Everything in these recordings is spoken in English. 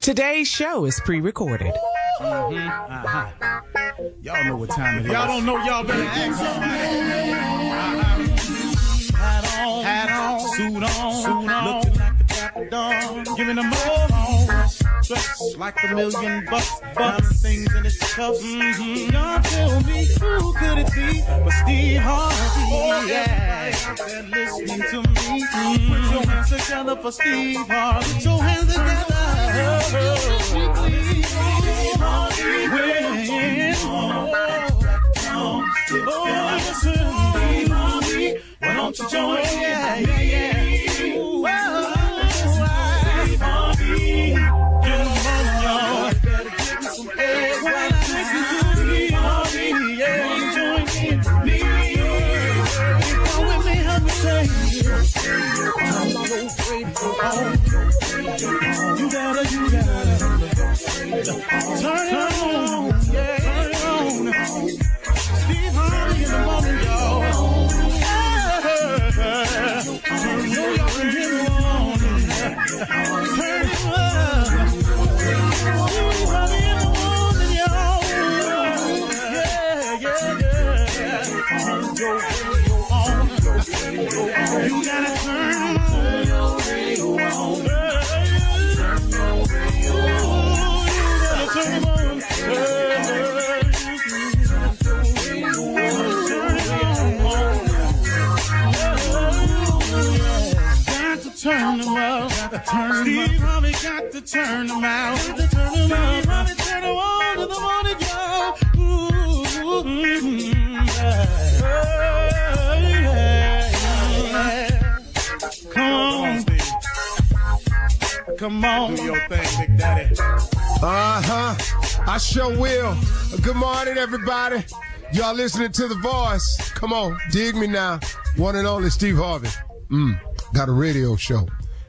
Today's show is pre-recorded. Y'all know what time it is. Y'all don't know, y'all better ask somebody. Hat on, suit on, looking like the crack of dawn, giving them all dressed like $1,000,000, diamond things in its cuffs. Y'all tell me, who could it be but Steve Harvey? Oh, yeah, they're listening to me. Put your hands together for Steve Harvey. Put your hands together. Steve Harvey, why don't you join? Yeah. Steve Harvey, get on, y'all. Better give me some eggs. Steve Harvey, yeah, join me. Come with me, help me say. I'm so afraid to go home. You gotta turn it on, yeah, turn it on. Steve Harvey in the morning, y'all. You gotta turn your radio on. Turn it on. Turn them out. Steve Harvey got to turn them out. Steve Harvey turn them on in the morning, y'all. Come on, Steve. Come on. Do your thing, Big Daddy. I sure will. Good morning, everybody. Y'all listening to The Voice. Come on, dig me now. One and only Steve Harvey. Got a radio show.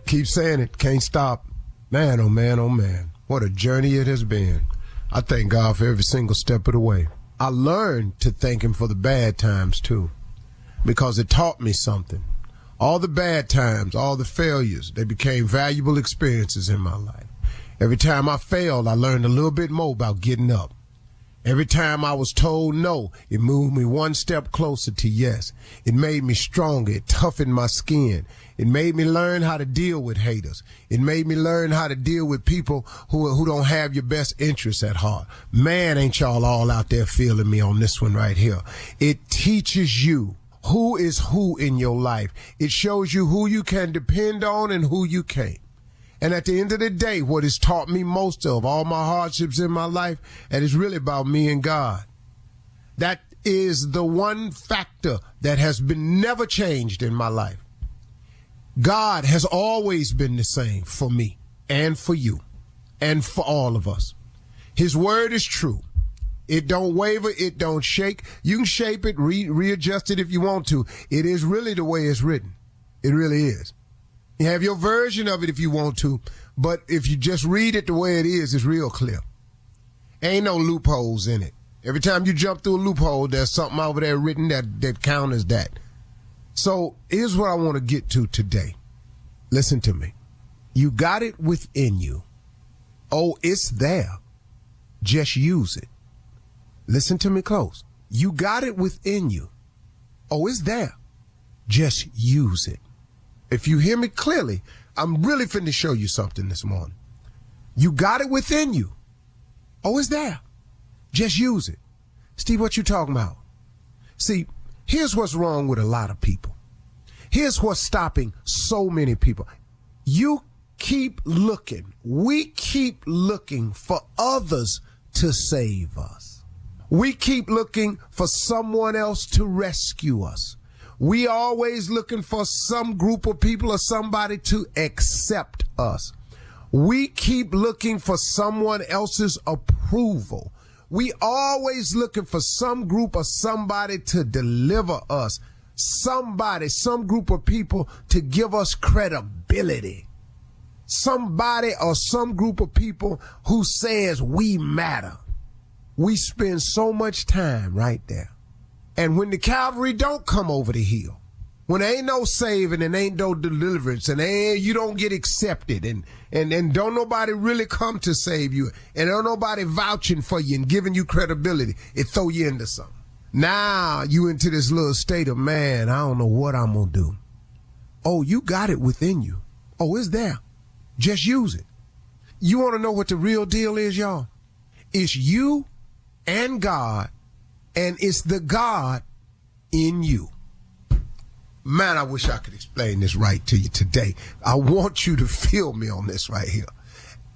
Keep saying it. Can't stop. Man, oh man, oh man. What a journey it has been. I thank God for every single step of the way. I learned to thank him for the bad times too, because it taught me something. All the bad times, all the failures, they became valuable experiences in my life. Every time I failed, I learned a little bit more about getting up. Every time I was told no, it moved me one step closer to yes. It made me stronger. It toughened my skin. It made me learn how to deal with haters. It made me learn how to deal with people who don't have your best interests at heart. Man, ain't y'all all out there feeling me on this one right here. It teaches you who is who in your life. It shows you who you can depend on and who you can't. And at the end of the day, what it's taught me most of all my hardships in my life, and it's really about me and God. That is the one factor that has been never changed in my life. God has always been the same for me and for you and for all of us. His word is true. It don't waver. It don't shake. You can shape it, readjust it if you want to. It is really the way it's written. It really is. You have your version of it if you want to, but if you just read it the way it is, it's real clear. Ain't no loopholes in it. Every time you jump through a loophole, there's something over there written that counters that. So here's what I want to get to today. Listen to me. You got it within you. Oh, it's there. Just use it. Listen to me close. You got it within you. Oh, it's there. Just use it. If you hear me clearly, I'm really finna show you something this morning. You got it within you. Oh, it's there. Just use it. Steve, what you talking about? See, here's what's wrong with a lot of people. Here's what's stopping so many people. You keep looking. We keep looking for others to save us. We keep looking for someone else to rescue us. We always looking for some group of people or somebody to accept us. We keep looking for someone else's approval. We always looking for some group or somebody to deliver us. Somebody, some group of people to give us credibility. Somebody or some group of people who says we matter. We spend so much time right there. And when the cavalry don't come over the hill, When there ain't no saving and ain't no deliverance and you don't get accepted and don't nobody really come to save you and don't nobody vouching for you and giving you credibility, it throw you into something. Now you into this little state of, man, I don't know what I'm going to do. Oh, you got it within you. Oh, it's there. Just use it. You want to know what the real deal is, y'all? It's you and God, and it's the God in you. Man, I wish I could explain this right to you today. I want you to feel me on this right here.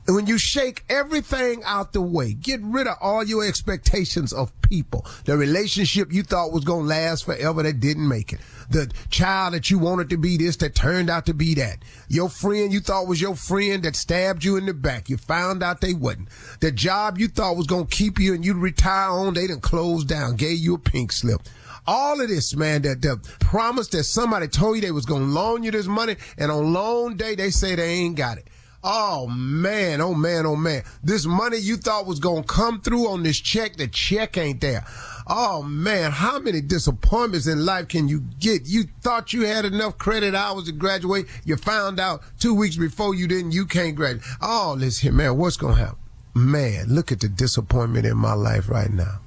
When you shake everything out the way, get rid of all your expectations of people, the relationship you thought was going to last forever that didn't make it, the child that you wanted to be this that turned out to be that, your friend you thought was your friend that stabbed you in the back, you found out they wasn't, the job you thought was going to keep you and you'd retire on, they done closed down, gave you a pink slip. All of this, man, the promise that somebody told you they was going to loan you this money, and on loan day, they say they ain't got it. Oh, man, oh, man, oh, man. This money you thought was going to come through on this check, the check ain't there. Oh, man, how many disappointments in life can you get? You thought you had enough credit hours to graduate. You found out 2 weeks before you didn't, you can't graduate. Oh, listen, man, what's going to happen? Man, look at the disappointment in my life right now.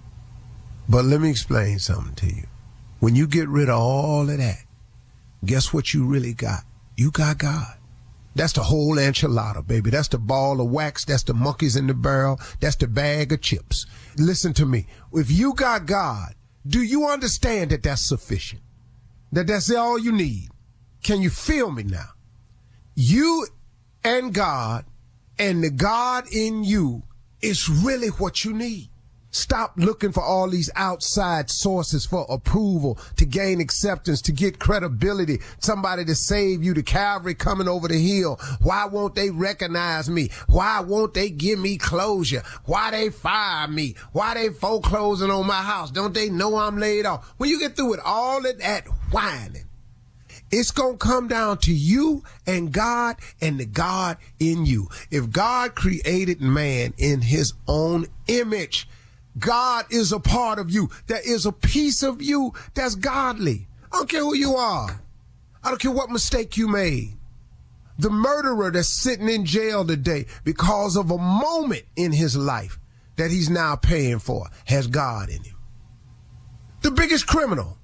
But let me explain something to you. When you get rid of all of that, guess what you really got? You got God. That's the whole enchilada, baby. That's the ball of wax. That's the monkeys in the barrel. That's the bag of chips. Listen to me. If you got God, do you understand that that's sufficient? That that's all you need? Can you feel me now? You and God and the God in you is really what you need. Stop looking for all these outside sources for approval, to gain acceptance, to get credibility, somebody to save you, the cavalry coming over the hill. Why won't they recognize me? Why won't they give me closure? Why they fire me? Why they foreclosing on my house? Don't they know I'm laid off? When you get through with all of that whining, it's going to come down to you and God and the God in you. If God created man in his own image, God is a part of you. There is a piece of you that's godly. I don't care who you are. I don't care what mistake you made. The murderer that's sitting in jail today because of a moment in his life that he's now paying for has God in him. The biggest criminal,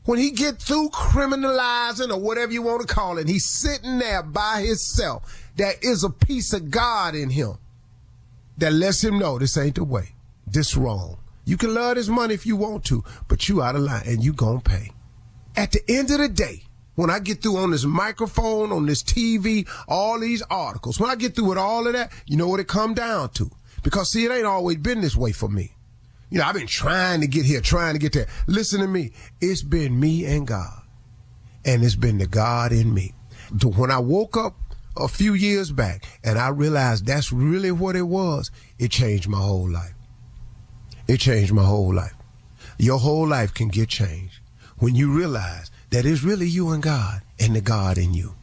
when he get through criminalizing or whatever you want to call it, he's sitting there by himself. There is a piece of God in him that lets him know this ain't the way. This wrong. You can love this money if you want to, but you out of line and you gonna pay. At the end of the day, when I get through on this microphone, on this TV, all these articles, when I get through with all of that, you know what it come down to? Because see, it ain't always been this way for me. You know, I've been trying to get here, trying to get there. Listen to me. It's been me and God, and it's been the God in me. When I woke up a few years back and I realized that's really what it was, it changed my whole life. It changed my whole life. Your whole life can get changed when you realize that it's really you and God and the God in you.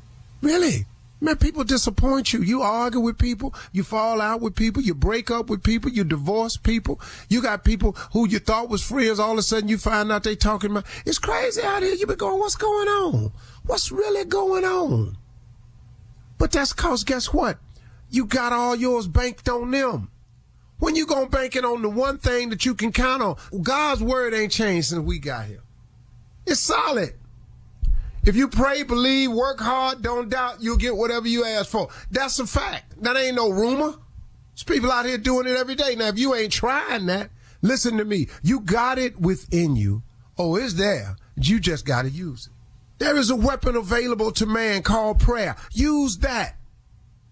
Really. Man, people disappoint you. You argue with people. You fall out with people. You break up with people. You divorce people. You got people who you thought was friends. All of a sudden you find out they talking about. It's crazy out here. You be going, what's going on? What's really going on? But that's because guess what? You got all yours banked on them. When you gonna bank it on the one thing that you can count on? God's word ain't changed since we got here. It's solid. If you pray, believe, work hard, don't doubt, you'll get whatever you ask for. That's a fact. That ain't no rumor. There's people out here doing it every day. Now, if you ain't trying that, listen to me. You got it within you. Oh, it's there. You just got to use it. There is a weapon available to man called prayer. Use that.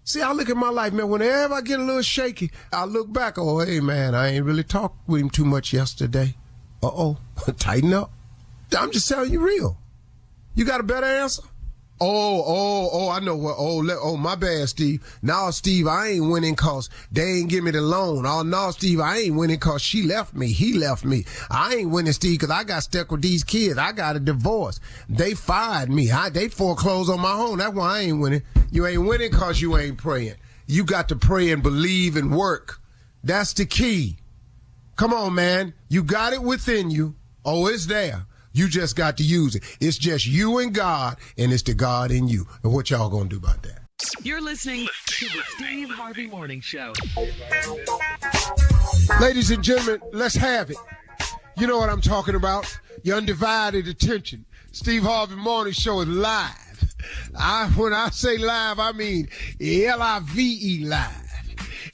See, I look at my life, man, whenever I get a little shaky, I look back, oh, hey, man, I ain't really talked with him too much yesterday. Tighten up. I'm just telling you real. You got a better answer? I know what. My bad, Steve. No, Steve, I ain't winning cause they ain't give me the loan. Oh, no, Steve, I ain't winning cause she left me. He left me. I ain't winning, Steve, cause I got stuck with these kids. I got a divorce. They fired me. They foreclosed on my home. That's why I ain't winning. You ain't winning cause you ain't praying. You got to pray and believe and work. That's the key. Come on, man. You got it within you. Oh, it's there. You just got to use it. It's just you and God, and it's the God in you. And what y'all gonna do about that? You're listening to the Steve Harvey Morning Show. Ladies and gentlemen, let's have it. You know what I'm talking about. Your undivided attention. Steve Harvey Morning Show is live. When I say live, I mean L-I-V-E live.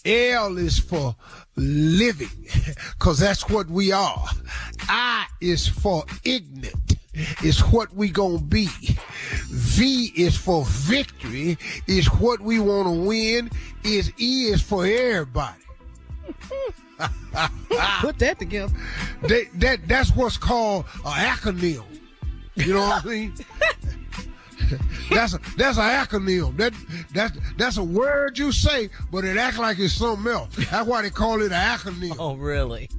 L is for living, because that's what we are. I is for ignorant. It's what we gonna be. V is for victory. Is what we want to win. E is for everybody. Put that together. That's what's called an acronym. You know what I mean? That's an acronym. That's a word you say, but it acts like it's something else. That's why they call it an acronym. Oh, really?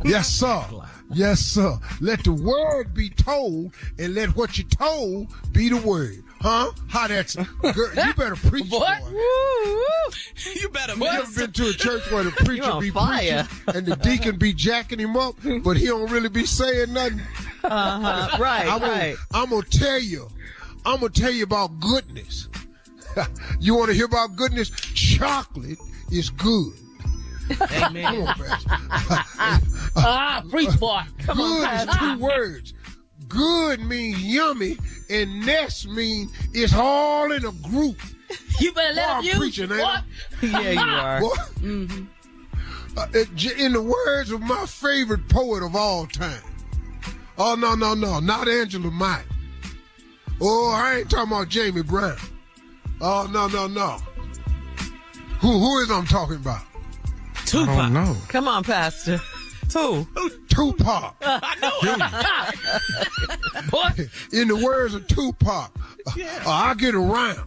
Yes, sir. Yes, sir. Let the word be told, and let what you told be the word. Huh? How that's... Girl, you better preach, boy. You better. You ever been to a church where the preacher be preaching and the deacon be jacking him up, but he don't really be saying nothing? Right. I'm gonna tell you about goodness. You want to hear about goodness? Chocolate is good. Amen. Come on, Preach, boy. Good is two words. Good means yummy, and nest means it's all in a group. You better let I'm preaching, ain't I? Yeah, you are. Mm-hmm. In the words of my favorite poet of all time. Oh, no, not Angela Mike. Oh, I ain't talking about Jamie Brown. Oh, no. Who is I'm talking about? Tupac. I don't know. Come on, Pastor. Tupac. I know. In the words of Tupac, I get around.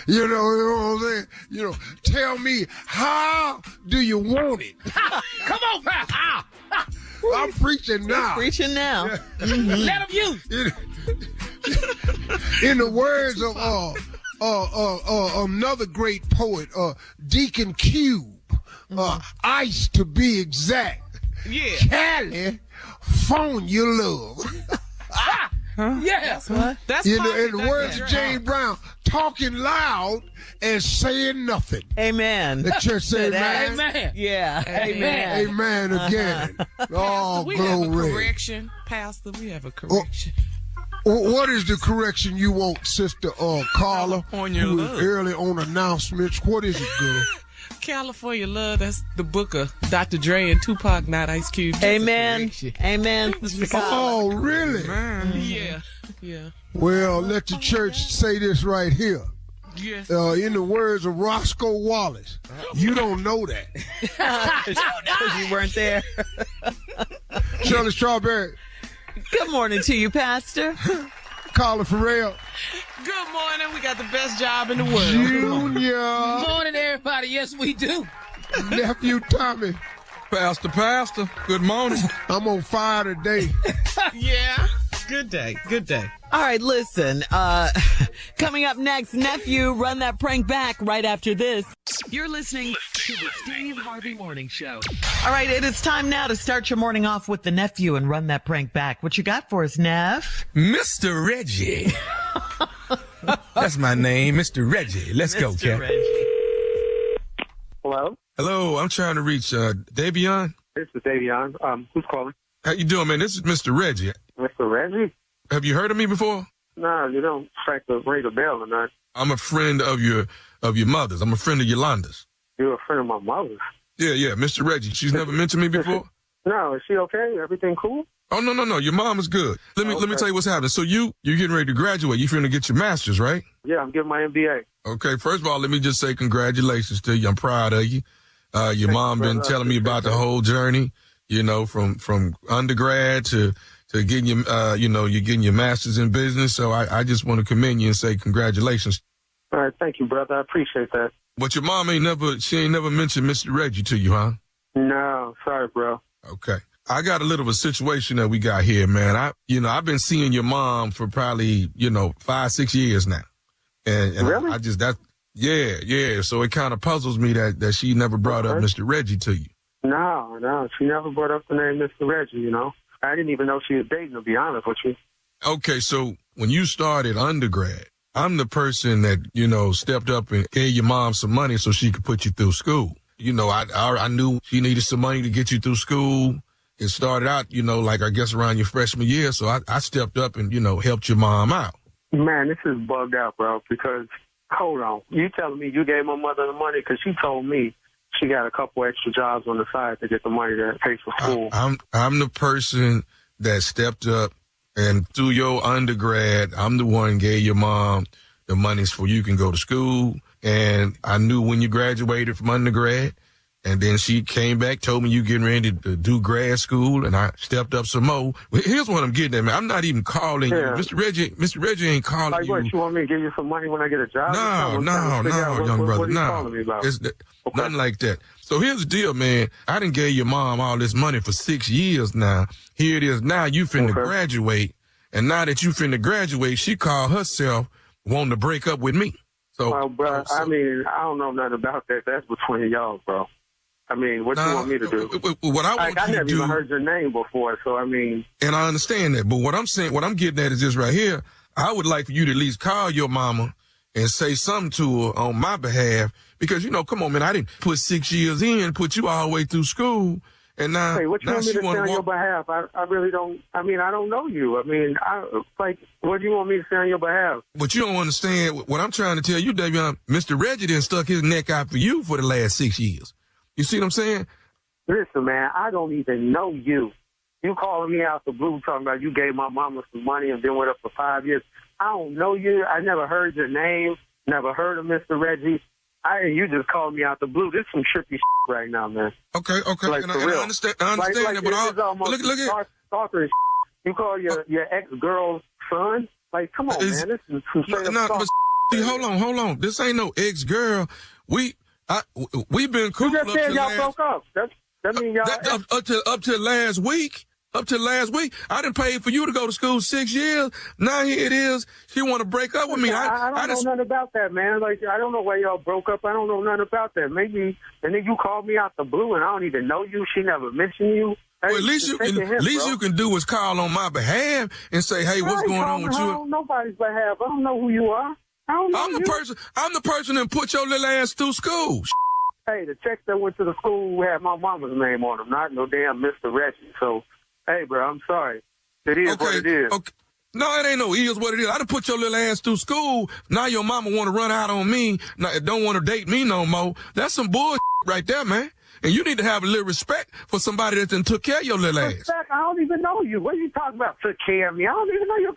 You know what I'm saying? You know, tell me, how do you want it? Come on, Pastor. I'm preaching now. He's preaching now. Let him use. In the words of another great poet, Deacon Cube, Ice to be exact. Yeah. California love. Yes. What? That's In the words of James Brown, talking loud and saying nothing. Amen. The church say amen. Amen. Yeah. Amen. Amen again. Oh, we glory. have a correction, Pastor. We have a correction. What is the correction you want, Sister Carla, California who love. is early on announcements? What is it, girl? California Love, that's the book of Dr. Dre and Tupac, not Ice Cube. Just Amen. Amen. Oh, really? Yeah. Well, let the church say this right here. Yes. In the words of Roscoe Wallace, you don't know that. Because you weren't there. Shirley Strawberry, Good morning to you, Pastor. Carla Farrell, Good morning. We got the best job in the world. Junior, Good morning, everybody. Yes, we do. Nephew Tommy. Pastor, good morning. I'm on fire today. Yeah. Good day. All right, listen. Coming up next, nephew, run that prank back right after this. You're listening to the Steve Harvey Morning Show. All right, it is time now to start your morning off with the nephew and run that prank back. What you got for us, Neff? Mr. Reggie. That's my name, Mr. Reggie. Let's go, Mr. Cat. Reggie. Hello, Hello, I'm trying to reach Davion. this is Davion. Who's calling? How you doing, man? This is Mr. Reggie. Mr. Reggie? Have you heard of me before? No, you don't strike the ring a bell or not. I'm a friend of your mother's. I'm a friend of Yolanda's. You're a friend of my mother's. Yeah, Mr. Reggie. She's never mentioned me before? No, is she okay? Everything cool? Oh, no. Your mom is good. Let me tell you what's happening. So you're getting ready to graduate. You're finna get your master's, right? Yeah, I'm getting my MBA. Okay, first of all, let me just say congratulations to you. I'm proud of you. Your mom been telling me about the whole journey, you know, from undergrad to getting your, you're getting your master's in business. So I just want to commend you and say congratulations. All right, thank you, brother. I appreciate that. But your mom ain't never mentioned Mr. Reggie to you, huh? No, sorry, bro. Okay. I got a little of a situation that we got here, man. I've been seeing your mom for probably, 5-6 years now. And Really? Yeah. So it kind of puzzles me that she never brought up Mr. Reggie to you. No, No. She never brought up the name Mr. Reggie, you know. I didn't even know she was dating, to be honest with you. Okay, so when you started undergrad, I'm the person that, you know, stepped up and gave your mom some money so she could put you through school. You know, I knew she needed some money to get you through school. It started out, you know, like I guess around your freshman year. So I stepped up and, you know, helped your mom out. Man, this is bugged out, bro, because, hold on. You telling me you gave my mother the money because she told me she got a couple extra jobs on the side to get the money to pay for school. I'm the person that stepped up, and through your undergrad, I'm the one gave your mom the monies for you can go to school. And I knew when you graduated from undergrad, and then she came back, told me you getting ready to do grad school, and I stepped up some more. Here's what I'm getting at, man. I'm not even calling you. Mr. Reggie ain't calling like, you. What, you want me to give you some money when I get a job? No, young brother, no. Nothing like that. So here's the deal, man. I done gave your mom all this money for 6 years now. Here it is now. You finna graduate. And now that you finna graduate, she called herself wanting to break up with me. So, well, bro, I mean, I don't know nothing about that. That's between y'all, bro. I mean, what you want me to do? What I want I you never to do, even heard your name before, so I mean. And I understand that, but what I'm saying, what I'm getting at is this right here. I would like for you to at least call your mama and say something to her on my behalf, because, you know, come on, man, I didn't put 6 years in, put you all the way through school, and now, hey, what you now want me to say on your behalf? I really don't. I mean, I don't know you. I mean, what do you want me to say on your behalf? But you don't understand what I'm trying to tell you, Davion. Mr. Reggie done stuck his neck out for you for the last 6 years. You see what I'm saying? Listen, man, I don't even know you. You calling me out the blue talking about you gave my mama some money and been with her for 5 years. I don't know you. I never heard your name, never heard of Mr. Reggie. You just called me out the blue. This is some trippy shit right now, man. Okay. Like, and I understand that, but look at stalker shit. You call your ex-girl's son? Like, come on, man. This is some straight up but hold on. This ain't no ex-girl. We've been cool. You just said y'all broke up. That means y'all up to last week. Up to last week, I done paid for you to go to school 6 years. Now here it is. She want to break up with me. I don't know nothing about that, man. Like, I don't know why y'all broke up. I don't know nothing about that. Maybe, and then you called me out the blue, and I don't even know you. She never mentioned you. Well, at least you can do is call on my behalf and say, hey, what's going on with you? On nobody's behalf. I don't know who you are. I don't know I'm the person that put your little ass through school. Hey, the checks that went to the school had my mama's name on them, not no damn Mr. Reggie. So, hey, bro, I'm sorry. It is what it is. Okay. No, it ain't no is what it is. I done put your little ass through school. Now your mama want to run out on me. Now, don't want to date me no more. That's some bullshit right there, man. And you need to have a little respect for somebody that done took care of your little ass. Respect? I don't even know you. What are you talking about, took care of me? I don't even know you.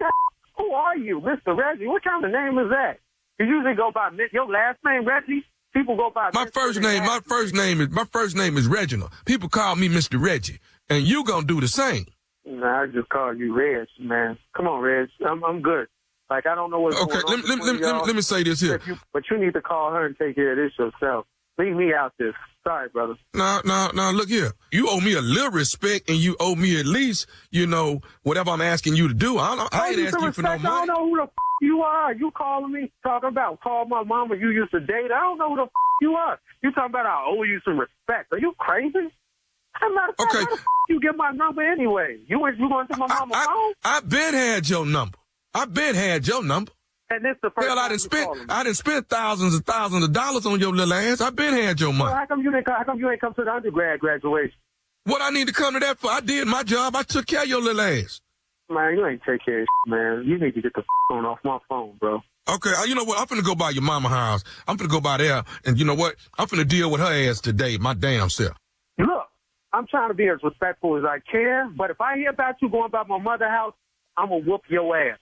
Who are you, Mr. Reggie? What kind of name is that? You usually go by your last name, Reggie? People go by my first name is Reginald. People call me Mr. Reggie. And you gonna do the same. Nah, I just call you Reg, man. Come on, Reg. I'm good. Like, I don't know what's going on. Let me say this here. But you need to call her and take care of this yourself. Leave me out this. Sorry, brother. No, look here. You owe me a little respect, and you owe me at least, you know, whatever I'm asking you to do. I ain't asking you for no money. I don't know who the you are. You calling me, talking about call my mama you used to date. I don't know who the you are. You talking about I owe you some respect. Are you crazy? As a matter of fact, how the you get my number anyway? You going to my mama's phone? I been had your number. And this the first hell, I done spent thousands and thousands of dollars on your little ass. I been had your money. Well, how come you ain't come to the undergrad graduation? What I need to come to that for? I did my job. I took care of your little ass. Man, you ain't take care of man. You need to get the phone off my phone, bro. Okay, you know what? I'm finna go by your mama house. I'm finna go by there, and you know what? I'm finna deal with her ass today, my damn self. Look, I'm trying to be as respectful as I can, but if I hear about you going by my mother's house, I'm gonna whoop your ass.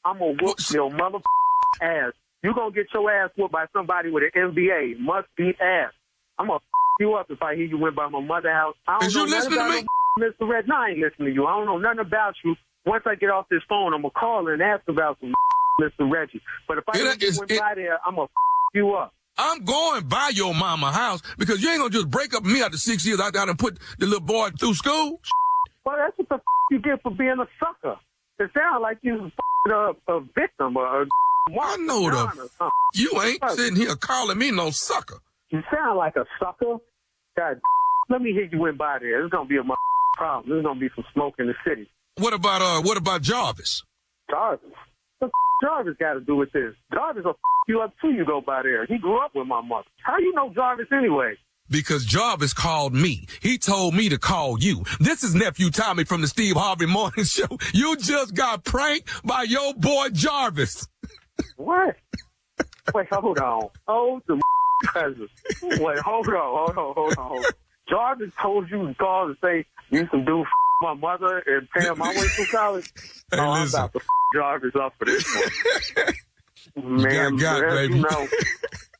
I'm gonna whoop your mother ass. You gonna get your ass whooped by somebody with an MBA. Must be ass. I'm gonna you up if I hear you went by my mother's house. I don't Is know you listening to me? Mr. Red, no, I ain't listening to you. I don't know nothing about you. Once I get off this phone, I'm gonna call and ask about some Mr. Reggie. But if I went by there, I'm gonna you up. I'm going by your mama house because you ain't gonna just break up with me after 6 years. I done put the little boy through school. Well, that's what the you get for being a sucker. It sounds like you a victim or a I know you ain't sitting here calling me no sucker. You sound like a sucker. God, Let me hear you went by there. It's gonna be a problem. There's gonna be some smoke in the city. What about Jarvis? Jarvis? What Jarvis got to do with this? Jarvis will you up too. You go by there. He grew up with my mother. How you know Jarvis anyway? Because Jarvis called me. He told me to call you. This is Nephew Tommy from the Steve Harvey Morning Show. You just got pranked by your boy Jarvis. What? Wait, hold on. Oh, the cousin. Wait, hold on. Jarvis told you to call and say you can do my mother and pay my way through college? Hey, I'm about to Jarvis up for this one. Man, baby. You know,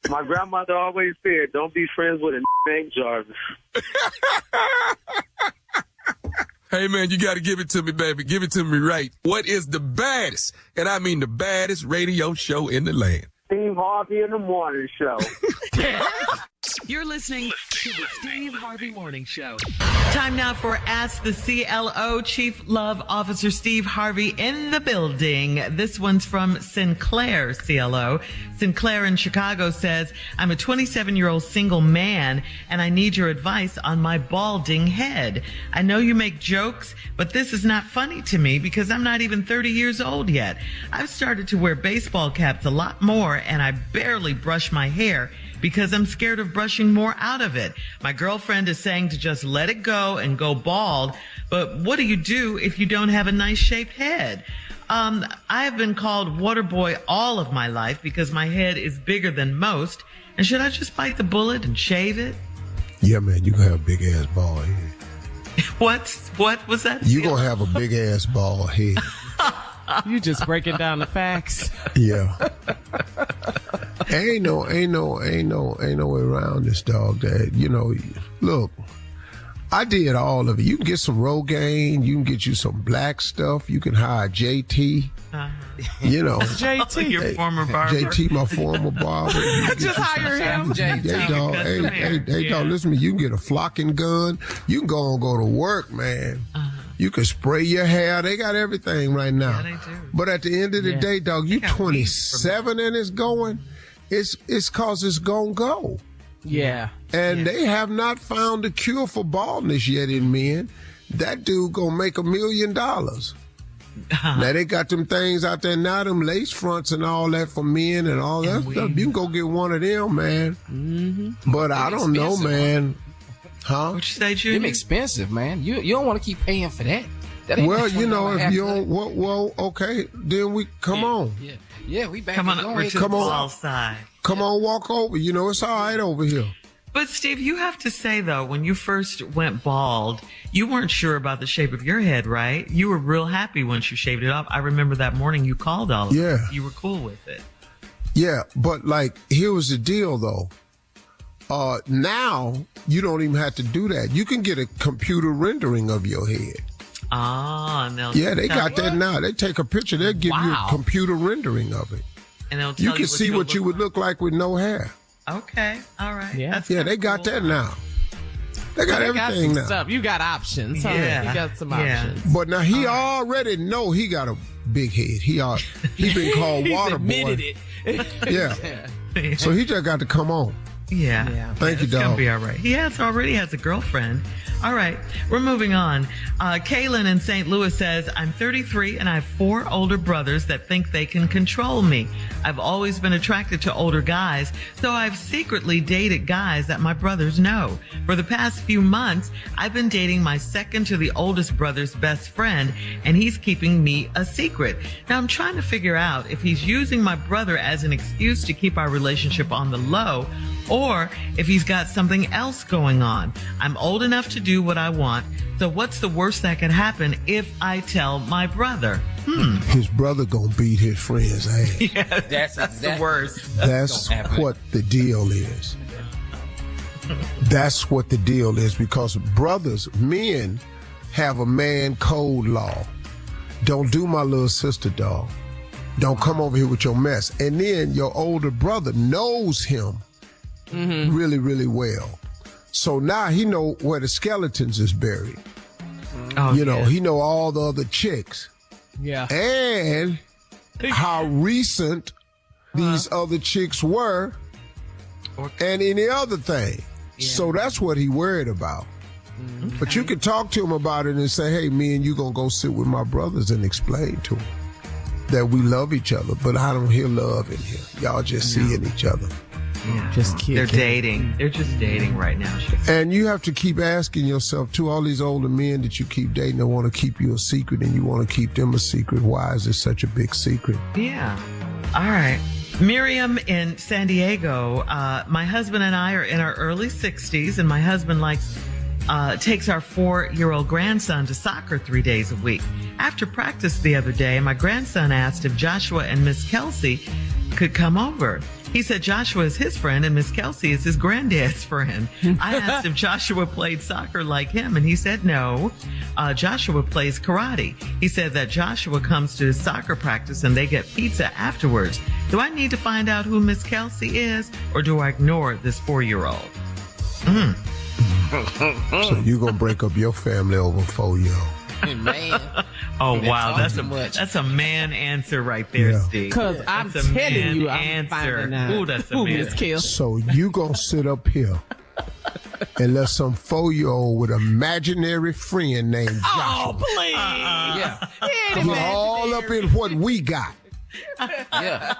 my grandmother always said, don't be friends with a named Jarvis. Hey, man, you got to give it to me, baby. Give it to me right. What is the baddest, and I mean the baddest radio show in the land? Steve Harvey in the Morning Show. You're listening to the Steve Harvey Morning Show. Time now for Ask the CLO. Chief Love Officer Steve Harvey in the building. This one's from Sinclair, CLO. Sinclair in Chicago says, I'm a 27-year-old single man, and I need your advice on my balding head. I know you make jokes, but this is not funny to me because I'm not even 30 years old yet. I've started to wear baseball caps a lot more, and I barely brush my hair because I'm scared of brushing more out of it. My girlfriend is saying to just let it go and go bald, but what do you do if you don't have a nice shaped head? I have been called Waterboy all of my life because my head is bigger than most. And should I just bite the bullet and shave it? Yeah, man, you gonna have a big ass bald head. What was that? You gonna have a big ass bald head. You just breaking down the facts. Yeah. Ain't no way around this, dog. That, you know, look, I did all of it. You can get some Rogaine. You can get you some black stuff. You can hire JT. You know. JT. Your former barber. JT, my former barber. Just hire him. Hey, dog. Hey, dog, listen to me. You can get a flocking gun. You can go to work, man. You can spray your hair. They got everything right now. Yeah, they do. But at the end of the day, dog, you 27 and it's going, it's cause it's gonna go. Yeah. And they have not found a cure for baldness yet in men. That dude gonna make $1 million. Now they got them things out there now, them lace fronts and all that for men and all that stuff. You can go get one of them, man. Mm-hmm. But I don't know, man. Huh? What you say, Junior? Them expensive, man. You don't want to keep paying for that. Well, you know, if you don't, well, okay, then we come on. Yeah, we back. Come on over to the ball side. Come on, walk over. You know, it's all right over here. But Steve, you have to say though, when you first went bald, you weren't sure about the shape of your head, right? You were real happy once you shaved it off. I remember that morning you called all of us. You were cool with it. Yeah, but like, here was the deal though. Now you don't even have to do that. You can get a computer rendering of your head. No. Yeah, they got that now. They take a picture. They'll give you a computer rendering of it. And they'll tell you can see what you would look like with no hair. Okay. All right. Yeah. They got that now. They got everything now. Stuff. You got options. Huh? Yeah. You got some options. But now he already know he got a big head. He been called Waterboy. Admitted it. Yeah. So he just got to come on. Yeah. Thank you, dog. It's gonna be all right. He already has a girlfriend. All right, we're moving on. Kaylin in St. Louis says, I'm 33 and I have 4 older brothers that think they can control me. I've always been attracted to older guys, so I've secretly dated guys that my brothers know. For the past few months, I've been dating my second to the oldest brother's best friend, and he's keeping me a secret. Now, I'm trying to figure out if he's using my brother as an excuse to keep our relationship on the low, or if he's got something else going on. I'm old enough to do what I want, so what's the worst that could happen if I tell my brother? His brother gonna beat his friend's ass. Yeah, that's the worst. That's what the deal is. That's what the deal is, because men have a man code law. Don't do my little sister, dog. Don't come over here with your mess. And then your older brother knows him really, really well. So now he know where the skeletons is buried. You know, he know all the other chicks. Yeah. And how recent these other chicks were and any other thing. Yeah. So that's what he worried about. But you can talk to him about it and say, hey, me and you going to go sit with my brothers and explain to them that we love each other, but I don't hear love in here. Y'all just seeing each other. Yeah. Just kidding. They're dating. They're just dating right now. And you have to keep asking yourself, too, all these older men that you keep dating that want to keep you a secret and you want to keep them a secret, why is it such a big secret? Yeah. All right. Miriam in San Diego, my husband and I are in our early 60s, and my husband takes our 4-year-old grandson to soccer 3 days a week. After practice the other day, my grandson asked if Joshua and Miss Kelsey could come over. He said Joshua is his friend and Miss Kelsey is his granddad's friend. I asked if Joshua played soccer like him, and he said no. Joshua plays karate. He said that Joshua comes to his soccer practice and they get pizza afterwards. Do I need to find out who Miss Kelsey is, or do I ignore this 4-year-old? So you going to break up your family over 4-year-old? Man. Oh, wow. That's a man answer right there, Steve. Because I'm telling you, I'm finding out Ooh, that's a man. So you going to sit up here and let some 4-year-old with an imaginary friend named Joshua. Oh, please. Yeah. Get all up in what we got. Yeah.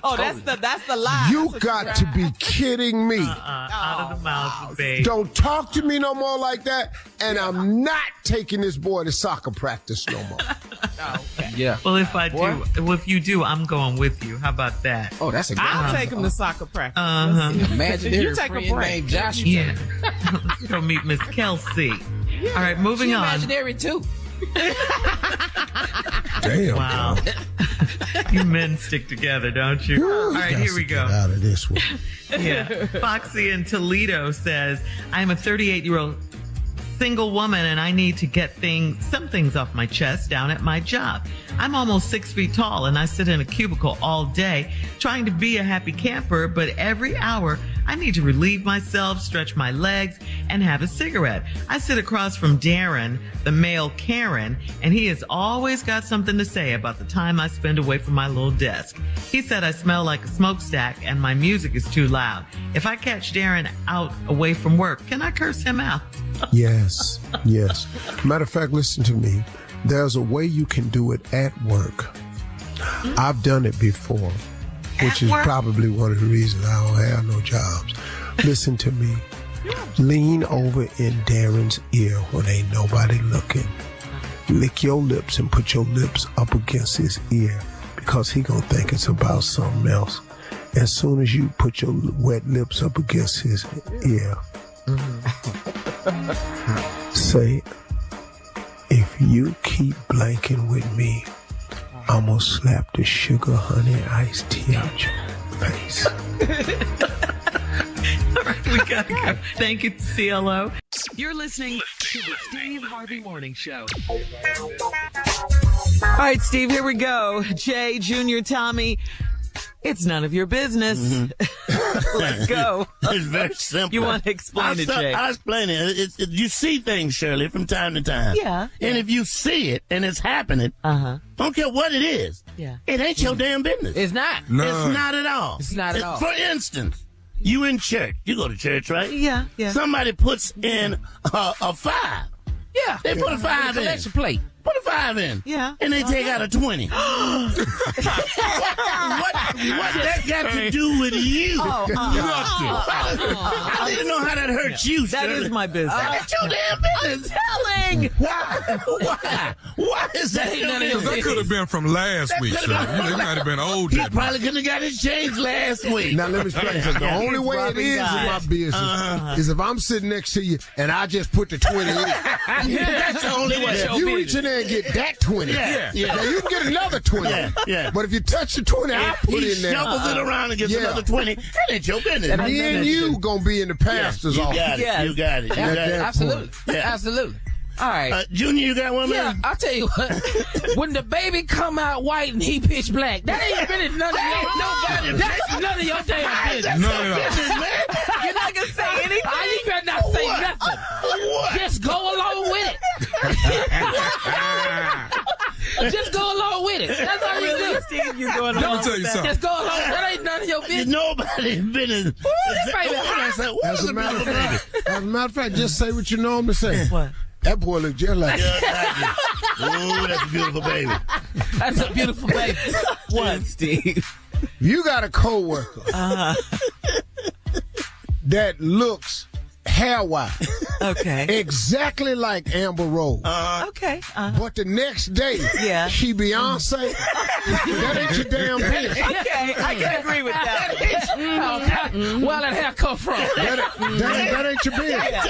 Oh, that's the lie. You got to be kidding me. Out of the mouth, babe. Don't talk to me no more like that, and I'm not taking this boy to soccer practice no more. Okay. Yeah. Well, if you do, I'm going with you. How about that? Oh, that's a good I'll one. take him to soccer practice. Imaginary You take a friend break. named Joshua. Yeah. Let's go meet Miss Kelsey. All right, moving She on. imaginary too. Damn. Wow. You men stick together, don't you? All right, here we go. Get out of this one. Yeah. Foxy in Toledo says, I'm a 38-year-old single woman and I need to get some things off my chest down at my job. I'm almost 6 feet tall and I sit in a cubicle all day trying to be a happy camper, but every hour I need to relieve myself, stretch my legs, and have a cigarette. I sit across from Darren, the male Karen, and he has always got something to say about the time I spend away from my little desk. He said I smell like a smokestack and my music is too loud. If I catch Darren out away from work, can I curse him out? Yes. Matter of fact, listen to me. There's a way you can do it at work. I've done it before, which is probably one of the reasons I don't have no jobs. Listen to me. Lean over in Darren's ear when ain't nobody looking. Lick your lips and put your lips up against his ear because he gonna think it's about something else. As soon as you put your wet lips up against his ear, say, if you keep blanking with me, I'm gonna slap the sugar honey iced tea out your face. All right, we gotta go. Thank you, CLLO. You're listening to the Steve Harvey Morning Show. All right, Steve, here we go. Jay, Junior, Tommy, it's none of your business. Mm-hmm. Let's go. It's very simple. You want to explain it, Jay? I'll explain it. You see things, Shirley, from time to time. Yeah. And if you see it and it's happening, don't care what it is. Yeah. It ain't your damn business. It's not. No. It's not at all. It's not at all. For instance, you in church. You go to church, right? Yeah. Somebody puts in a 5. Yeah. They put a 5 in. Collection plate. Put a 5 in. Yeah. And they take out a 20. what that got to do with you? Nothing. I didn't know how that hurts you, That Shirley. is my business. That's your damn business. Telling. Why is that your That business? could have been from last week, sir. It might have been old. He probably couldn't have got his change last week. Now let me explain something. The only way it is in my business is if I'm sitting next to you and I just put the 20 in. That's the only way. If you reach in there and get that 20, Yeah. now you can get another 20. Yeah. But if you touch the 20 I put He in there, shovels it around and gets another 20. That ain't your business. me and you gonna be in the pastor's office. Yes. You got it. You got it. Absolutely. Yeah. Absolutely. All right. Junior, you got one, Yeah, man? I'll tell you what. When the baby come out white and he pitch black, that ain't really none of your that's none of your damn business. No, no. You're not going to say anything? You better not say nothing. What? Just go along with it. Just go along with it. That's all you Really, do. Steve, you going Let along me tell with you that? something. Just go along. That ain't none of your business. Nobody's business. As a matter of fact, just say what you normally say. What? That boy look just like you. Ooh, that's a beautiful baby. That's a beautiful baby. What, Steve? You got a coworker that looks hair-wise Okay. exactly like Amber Rose. Okay. But the next day, Yeah. she Beyonce. That ain't your damn business. Okay, I can agree with that. Where that hair come from? That ain't your business.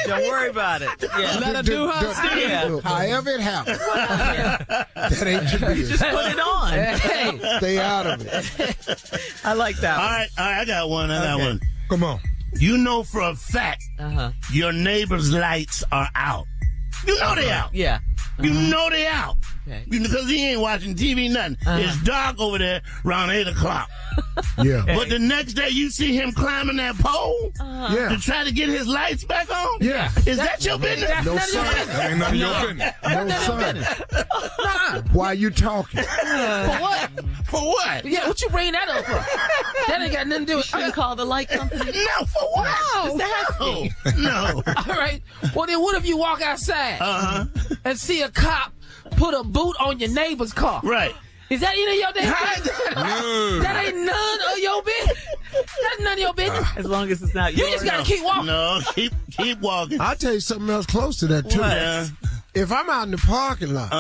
Don't worry about it. Yeah. Let her do her thing. Yeah. However it happens, that ain't your business. Just put it on. Hey. Stay out of it. I like that All one. right, I got one. I got one. Come on. You know for a fact your neighbor's lights are out. You know they out. Yeah. You know they out. Okay. Because he ain't watching TV, nothing. It's dark over there around 8 o'clock. Yeah. But the next day you see him climbing that pole Yeah. to try to get his lights back on? Yeah. Is that your business? That's No, none of your sir. business. That ain't none of your business. No, son. Nah. Why you talking? For what? For what? Yeah, what you bring that up for? That ain't got nothing to do with Shouldn't call the light company. No, for what? No. No. All right. Well, then what if you walk outside and see a cop put a boot on your neighbor's car? Right. Is that any of your business? No. That ain't none of your business. That's none of your business. As long as it's not You yours. just gotta keep walking. No, keep walking. I'll tell you something else close to that, too. Yeah. If I'm out in the parking lot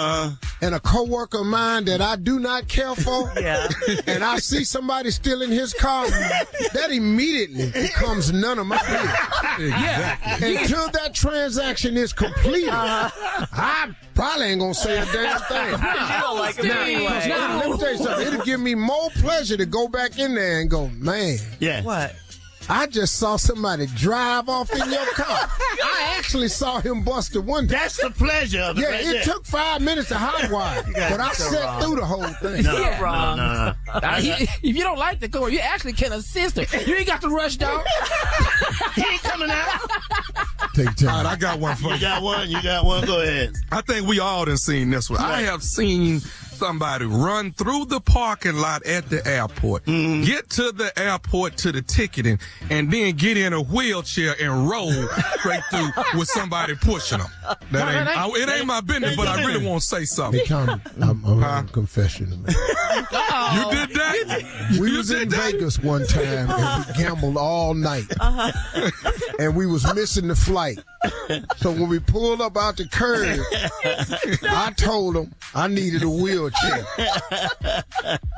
and a coworker of mine that I do not care for, Yeah. and I see somebody stealing his car, that immediately becomes none of my business. Exactly. Until that transaction is completed, I probably ain't gonna say a damn thing. You don't like it Now, anyway. let me tell you something. It'll give me more pleasure to go back in there and go, man, Yeah. What? I just saw somebody drive off in your car. I actually saw him bust the window. That's the pleasure of it. Yeah, right it there. took 5 minutes to hotwire, guys but I are so sat wrong. through the whole thing. No, Yeah. Wrong. no. If you don't like the car, you actually can assist her. You ain't got to rush, dog. He ain't coming out. Take All time. right, I got one for You you. got one. You got one. Go ahead. I think we all done seen this one. I have seen somebody run through the parking lot at the airport, get to the airport to the ticketing, and then get in a wheelchair and roll straight through with somebody pushing them. It ain't my business, but I really want to say something. Hey, Tommy, I'm a confession to me. You did that? We You was did in that? Vegas one time and we gambled all night. And we was missing the flight. So when we pulled up out the curb, I told them I needed a wheelchair.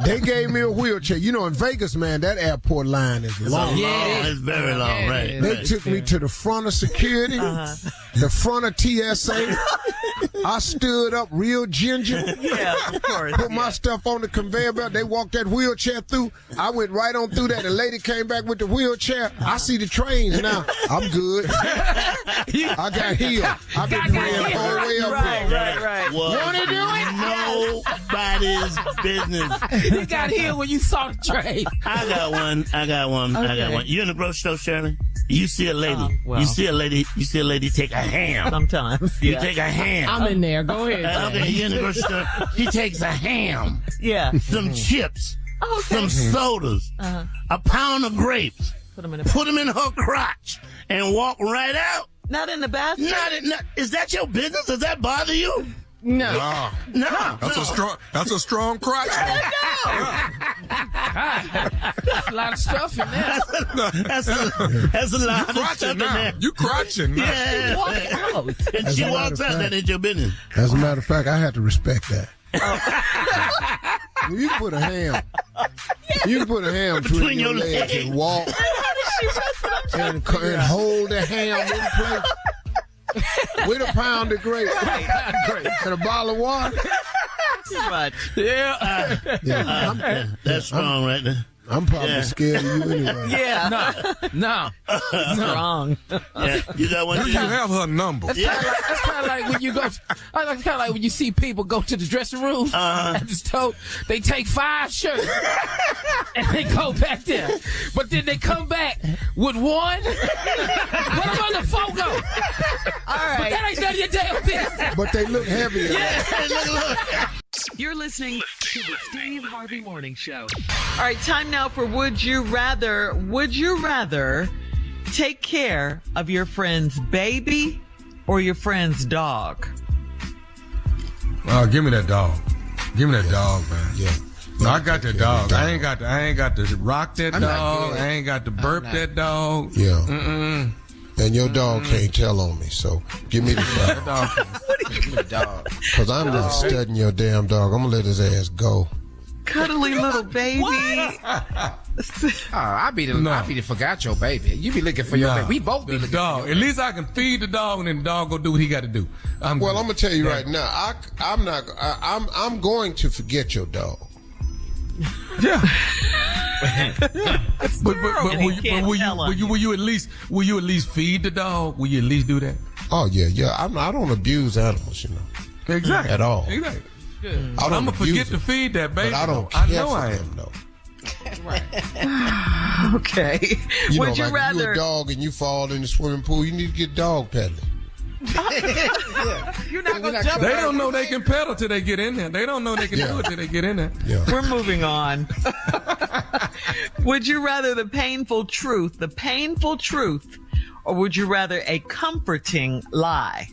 They gave me a wheelchair. You know, in Vegas, man, that airport line is long. It's very long, right? They took me to the front of security, the front of TSA. I stood up real ginger, Yeah, of course. put my stuff on the conveyor belt. They walked that wheelchair through. I went right on through that. The lady came back with the wheelchair. I see the trains now. I'm good. I got healed. I've been praying the whole way up here. Right. Want to do it? Nobody's business. You got here when you saw the train. I got one. You in the grocery store, Shirley? You see a lady. well. You see a lady take a ham. Sometimes. You Yeah. take a ham. I'm in there. Go ahead. Okay, you in the grocery store. She takes a ham, Yeah. some chips, Okay. some sodas, a pound of grapes, Put them in put them in her crotch, and walk right out. Not in the bathroom. Is that your business? Does that bother you? No. No. That's a strong crotch. There's a lot of stuff in there. That's a lot of stuff Crotching in now. there. You crotching now. Yeah. Walk out. And As she a matter walks of out, fact- that ain't your business. As a matter of fact, I had to respect that. You can put a ham. You can put a ham between your legs and walk and hold the ham in place with a pound of grapes and a bottle of water. Too much. Yeah. Yeah, That's strong right there. I'm probably scared of you anyway. Yeah. No. Wrong. Yeah. You got one? Do you have her number? That's kind of like when you go. It's kind of like when you see people go to the dressing room at the store. They take 5 shirts and they go back there, but then they come back with one. What about the 4 go? All right. That ain't none of your damn business. But they look heavier. Yeah. Hey, look. You're listening to the Steve Harvey Morning Show. All right, time now for Would You Rather. Would you rather take care of your friend's baby or your friend's dog? Oh, give me that dog. Give me that dog, man. Yeah. No, I got that dog. I ain't got to rock that dog. I ain't got to burp that dog. Yeah. Mm-mm. And your dog can't tell on me, so give me the dog. Give me the dog. Because I'm not studying your damn dog. I'm going to let his ass go. Cuddly little baby. I be the forgot your baby. You be looking for your baby. We both be the looking dog. for your At least I can feed the dog, and then the dog gonna do what he got to do. I'm gonna tell you right now. I'm going to forget your dog. Yeah. but will you at least feed the dog? Will you at least do that? Oh yeah. I don't abuse animals, you know. Exactly. At all. Exactly. I'm gonna forget to feed that baby. But I don't I care know for I them, am. though. Okay. You Would know, you like rather? if you're a dog and you fall in the swimming pool, you need to get dog paddling. You're not gonna jump. They don't know they can pedal till they get in there. They don't know they can do it till they get in there. Yeah. We're moving on. Would you rather the painful truth, or would you rather a comforting lie?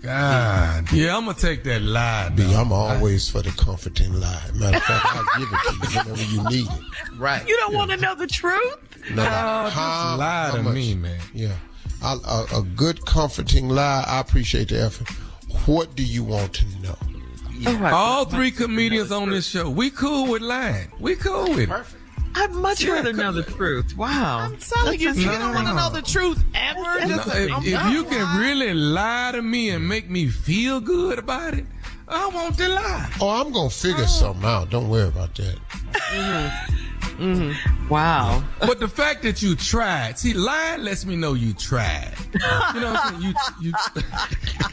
God. Yeah, I'm going to take that lie. B, I'm always for the comforting lie. Matter of fact, I'll give it to you whenever you need it. Right. You don't want to know the truth? No, just lie to me, man. Yeah. A good comforting lie, I appreciate the effort. What do you want to know? Yeah. All three comedians on this show, we cool with lying. We cool with it. Perfect. I'd much rather know the truth. Wow. I'm telling you, if you don't want to know the truth ever, If you can really lie to me and make me feel good about it, I want to lie. Oh, I'm going to figure something out. Don't worry about that. Wow. But the fact that you tried, see, lying lets me know you tried. You know what I'm saying? You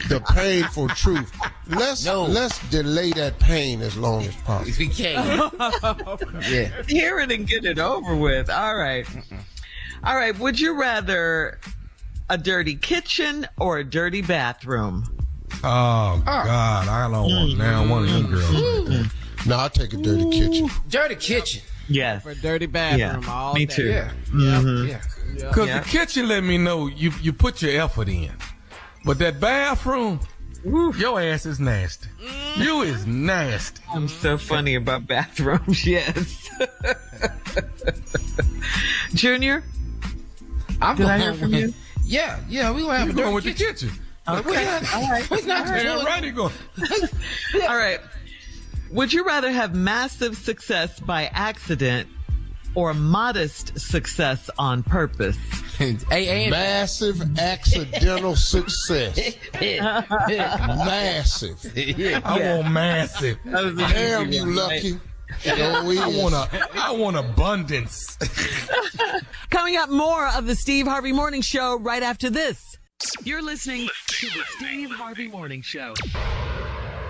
The painful truth. Let's delay that pain as long as possible. If we can. Yeah. Hear it and get it over with. All right. All right. Would you rather a dirty kitchen or a dirty bathroom? Oh, God. I don't want now one of them girls. No, I'll take a dirty kitchen. Dirty kitchen. Yes. For a dirty bathroom all me day. too. Yeah. Yeah. Because the kitchen let me know you put your effort in. But that bathroom, your ass is nasty. You is nasty. I'm so funny about bathrooms. Yes. Junior? Did I hear from you? Yeah, we gonna have You a going dirty with kitchen. the kitchen. Okay. All right. It's not Yeah, right, he going. All right. Would you rather have massive success by accident or modest success on purpose? Massive accidental success. Massive. I want massive. Damn you, Lucky. I want abundance. Coming up, more of the Steve Harvey Morning Show right after this. You're listening to the Steve Harvey Morning Show.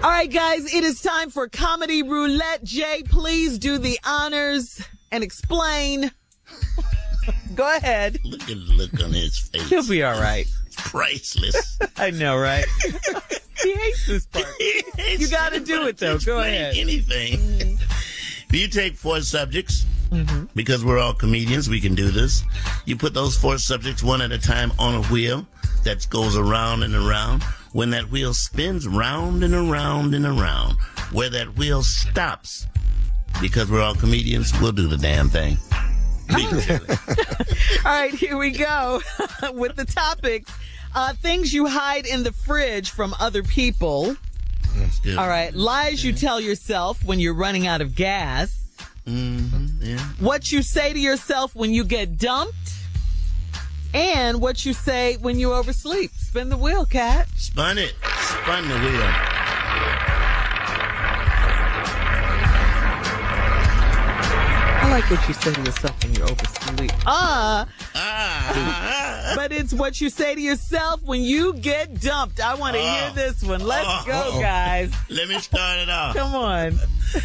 All right, guys, it is time for Comedy Roulette. Jay, please do the honors and explain. Go ahead. Look at the look on his face. He'll be all right. Priceless. I know, right? He hates this part. You got to do it, though. Go ahead. Anything. You take 4 subjects, because we're all comedians, we can do this. You put those 4 subjects one at a time on a wheel that goes around and around. When that wheel spins round and around and around, where that wheel stops, because we're all comedians, we'll do the damn thing. All right, here we go with the topics. Things you hide in the fridge from other people. That's good. All right, lies you tell yourself when you're running out of gas. Yeah. What you say to yourself when you get dumped. And what you say when you oversleep. Spin the wheel, Cat. Spun the wheel. I like what you say to yourself when you oversleep. But it's what you say to yourself when you get dumped. I want to hear this one. Let's go, guys. Let me start it off. Come on.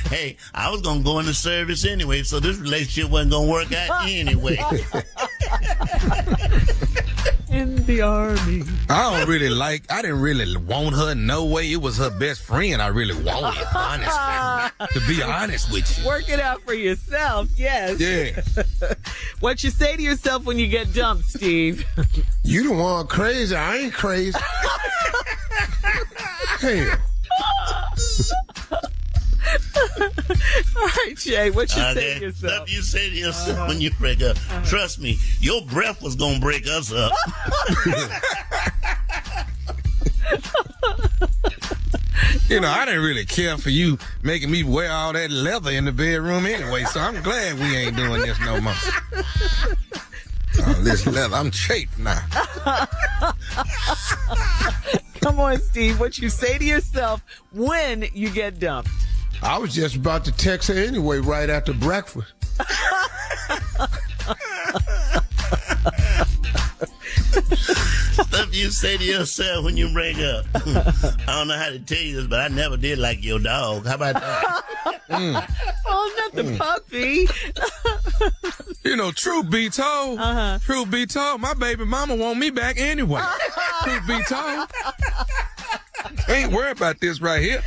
Hey, I was going to go into service anyway, so this relationship wasn't going to work out anyway. Indeed. the Army. I didn't really want her no way. It was her best friend I really wanted, honestly. To be honest with you. Work it out for yourself, yes. Yeah. What you say to yourself when you get dumped, Steve? You the one crazy. I ain't crazy. Hell. All right, Jay, what you say to yourself? Stuff you say to yourself when you break up. Trust me, your breath was going to break us up. You know, I didn't really care for you making me wear all that leather in the bedroom anyway, so I'm glad we ain't doing this no more. Oh, this leather, I'm chafed now. Come on, Steve, what you say to yourself when you get dumped? I was just about to text her anyway right after breakfast. Stuff you say to yourself when you break up. I don't know how to tell you this, but I never did like your dog. How about that? Oh, not the puppy. You know, truth be told, my baby mama want me back anyway. Truth be told. Ain't worried about this right here.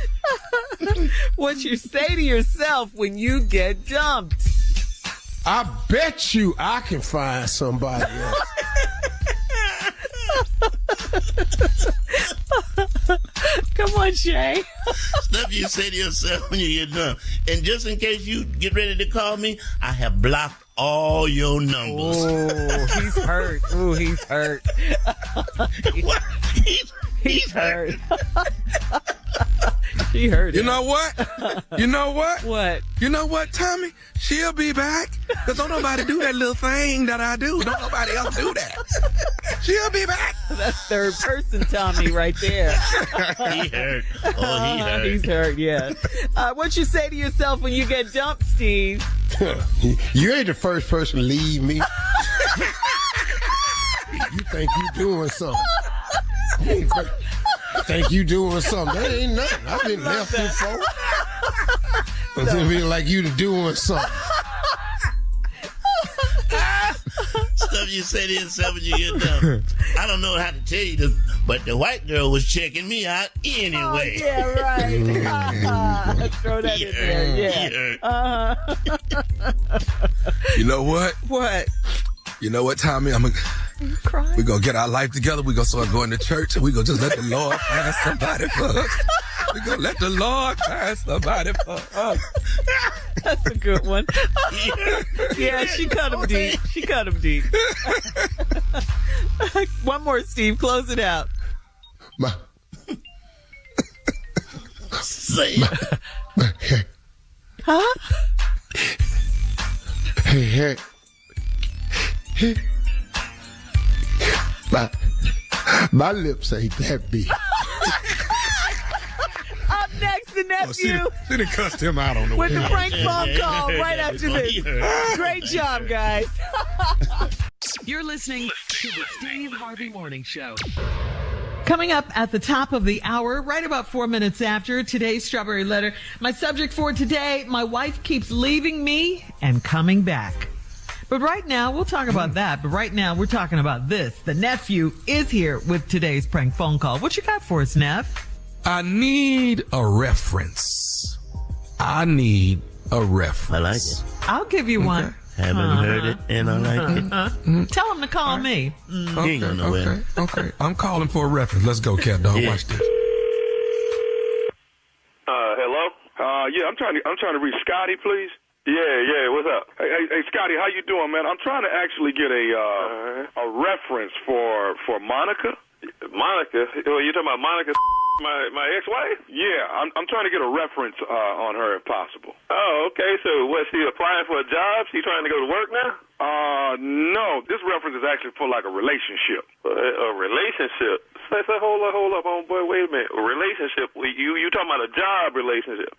What you say to yourself when you get dumped? I bet you I can find somebody else. Come on, Shay. Stuff you say to yourself when you get done. And just in case you get ready to call me, I have blocked all your numbers. Oh, he's hurt. Ooh, he's hurt. What? He's hurt. She hurt. You know what? You know what? What? You know what, Tommy? She'll be back. Because don't nobody do that little thing that I do. Don't nobody else do that. She'll be back. That's third person Tommy right there. He hurt. Oh, he hurt. He's hurt, yeah. What you say to yourself when you get dumped, Steve? You ain't the first person to leave me. You think you doing something. Think you doing something. That ain't nothing. I've been left before. It's feel like you doing something. Stuff you say to yourself when you get done. I don't know how to tell you this, but the white girl was checking me out anyway. Oh, yeah, right. Throw that in there. Yeah. You know what? What? You know what, Tommy? We're going to get our life together. We're going to start going to church, and we're going to just let the Lord find somebody for us. We're going to let the Lord find somebody for us. That's a good one. Yeah, she cut him deep. She cut him deep. One more, Steve. Close it out. Say it. Huh? Hey. My lips ain't that big. Up next, the nephew. She done cussed him out on the way. With the prank phone call right after this. Great job, guys. You're listening to the Steve Harvey Morning Show. Coming up at the top of the hour, right about 4 minutes after today's Strawberry Letter. My subject for today, my wife keeps leaving me and coming back. But right now, we'll talk about that. But right now, we're talking about this. The nephew is here with today's prank phone call. What you got for us, Neff? I need a reference. I like it. I'll give you one. Haven't heard it, and I like it. Tell him to call me. He ain't going nowhere. Okay. I'm calling for a reference. Let's go, cat dog. Yeah. Watch this. Hello? Yeah, I'm trying to reach Scotty, please. Yeah, what's up? Hey, Scotty, how you doing, man? I'm trying to actually get a reference for Monica. Monica? You talking about Monica, my ex-wife? Yeah, I'm trying to get a reference on her if possible. Oh, okay. So what, she applying for a job? She trying to go to work now? No. This reference is actually for like a relationship. A relationship? Say, hold up, homeboy. Wait a minute. A relationship? You talking about a job relationship?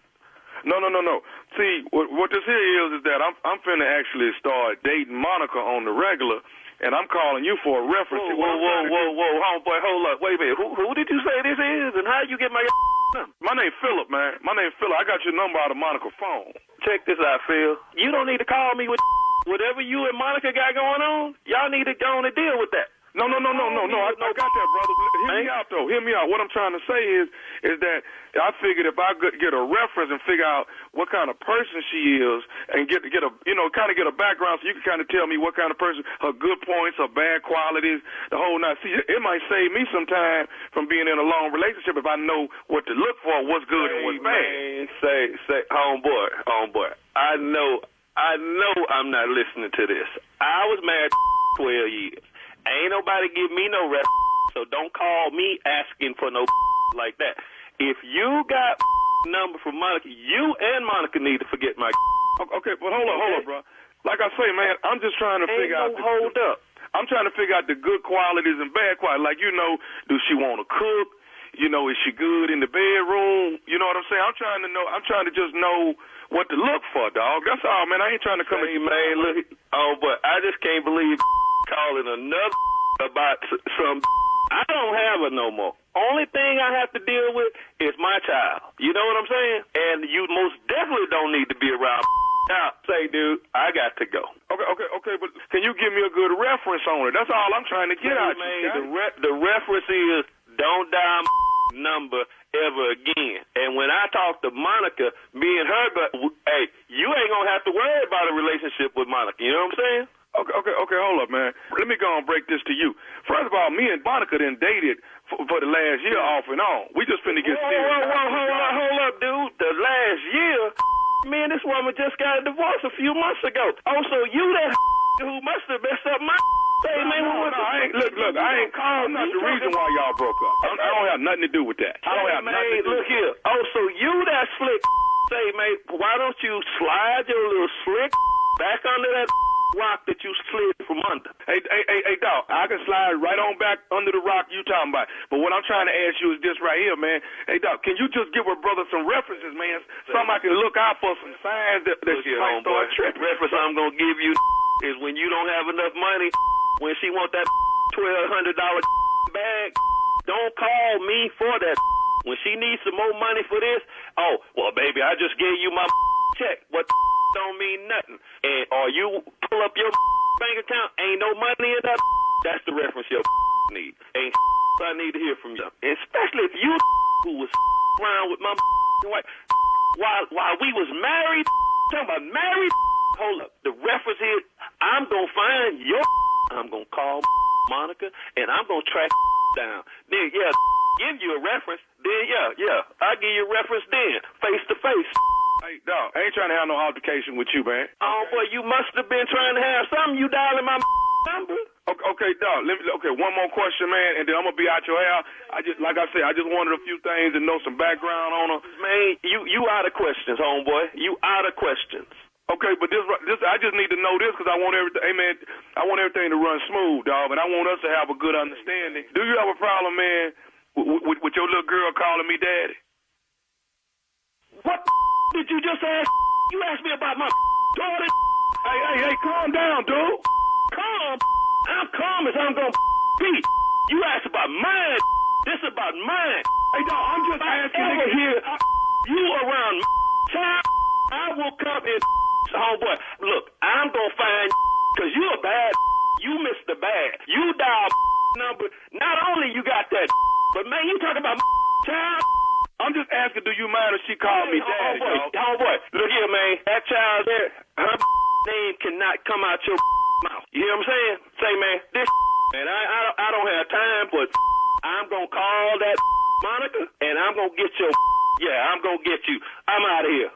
No. See, what this here is that I'm finna actually start dating Monica on the regular, and I'm calling you for a reference. Whoa, homeboy, hold up. Wait a minute. Who did you say this is, and how you get my number? My name Phillip, man. My name Phillip. I got your number out of Monica's phone. Check this out, Phil. You don't need to call me with whatever you and Monica got going on. Y'all need to go on and deal with that. No. I got that, brother. Hear me out, though. Hear me out. What I'm trying to say is that I figured if I could get a reference and figure out what kind of person she is and get a kind of get a background, so you can kind of tell me what kind of person, her good points, her bad qualities, the whole nine. See, it might save me some time from being in a long relationship if I know what to look for, what's good and what's bad. Man, say, homeboy. I know I'm not listening to this. I was married 12 years. Ain't nobody give me no rep, so don't call me asking for no like that. If you got number from Monica, you and Monica need to forget my. Okay, but hold up, bro. Like I say, man, I'm just trying to figure out. Hold up. I'm trying to figure out the good qualities and bad qualities. Like, does she want to cook? Is she good in the bedroom? You know what I'm saying? I'm trying to know. I'm trying to just know what to look for, dog. That's all, man. I ain't trying to come. Hey, man, look. Oh, but I just can't believe calling another about some. I don't have her no more. Only thing I have to deal with is my child. You know what I'm saying? And you most definitely don't need to be around. Now, say, dude, I got to go. Okay, but can you give me a good reference on it? That's all I'm trying to get out of you. The reference is don't dial number ever again. And when I talk to Monica, me and her, hey, you ain't going to have to worry about a relationship with Monica. You know what I'm saying? Okay, hold up, man. Let me go and break this to you. First of all, me and Monica done dated for the last year off and on. We just finna get serious. Hold up, dude. The last year, me and this woman just got a divorce a few months ago. Oh, so you that who must have messed up my Hey, man, look, I'm not the reason why y'all broke up. I don't have nothing to do with that. I don't have nothing to do with that. Look here. Oh, so you that slick. Say, man, why don't you slide your little slick back under that rock that you slid from under? Hey, dog, I can slide right on back under the rock you talking about. But what I'm trying to ask you is this right here, man. Hey, dog, can you just give her brother some references, man? Something I can look out for, some signs that she might start tripping. The reference I'm going to give you is when you don't have enough money, when she want that $1,200 bag, don't call me for that. When she needs some more money for this, oh, well, baby, I just gave you my check. What don't mean nothing. And or you pull up your bank account, ain't no money in that. That's the reference your need. Ain't I need to hear from you. Especially if you who was around with my wife while we was married, talking about married. Hold up. The reference is I'm going to find your I'm going to call Monica, and I'm going to track down. Then, give you a reference. Then, I'll give you a reference then, face to face. Hey, dog, I ain't trying to have no altercation with you, man. Oh, boy, you must have been trying to have something. You dialing my number. Okay, dog. One more question, man, and then I'm going to be out your hair. Like I said, I just wanted a few things to know some background on her. Man, you out of questions, homeboy. You out of questions. Okay, but this I just need to know this because I want everything. Hey, man, I want everything to run smooth, dog, and I want us to have a good understanding. Do you have a problem, man, with your little girl calling me daddy? What did you just ask? You asked me about my daughter. Hey, calm down, dude. Calm. I'm calm as I'm gonna be. You asked about mine. This about mine. Hey, dog, I'm just asking. Over here, you around child, I will come in. Homeboy, look, I'm gonna find because you a bad. You missed the bag. You dial number. Not only you got that, but man, you talking about child. I'm just asking, do you mind if she called me daddy, homeboy, look here, man. That child there, her name cannot come out your mouth. You hear what I'm saying? Say, man, this man, I don't have time, but I'm gonna call that Monica, and I'm gonna get your. Yeah, I'm gonna get you. I'm out of here.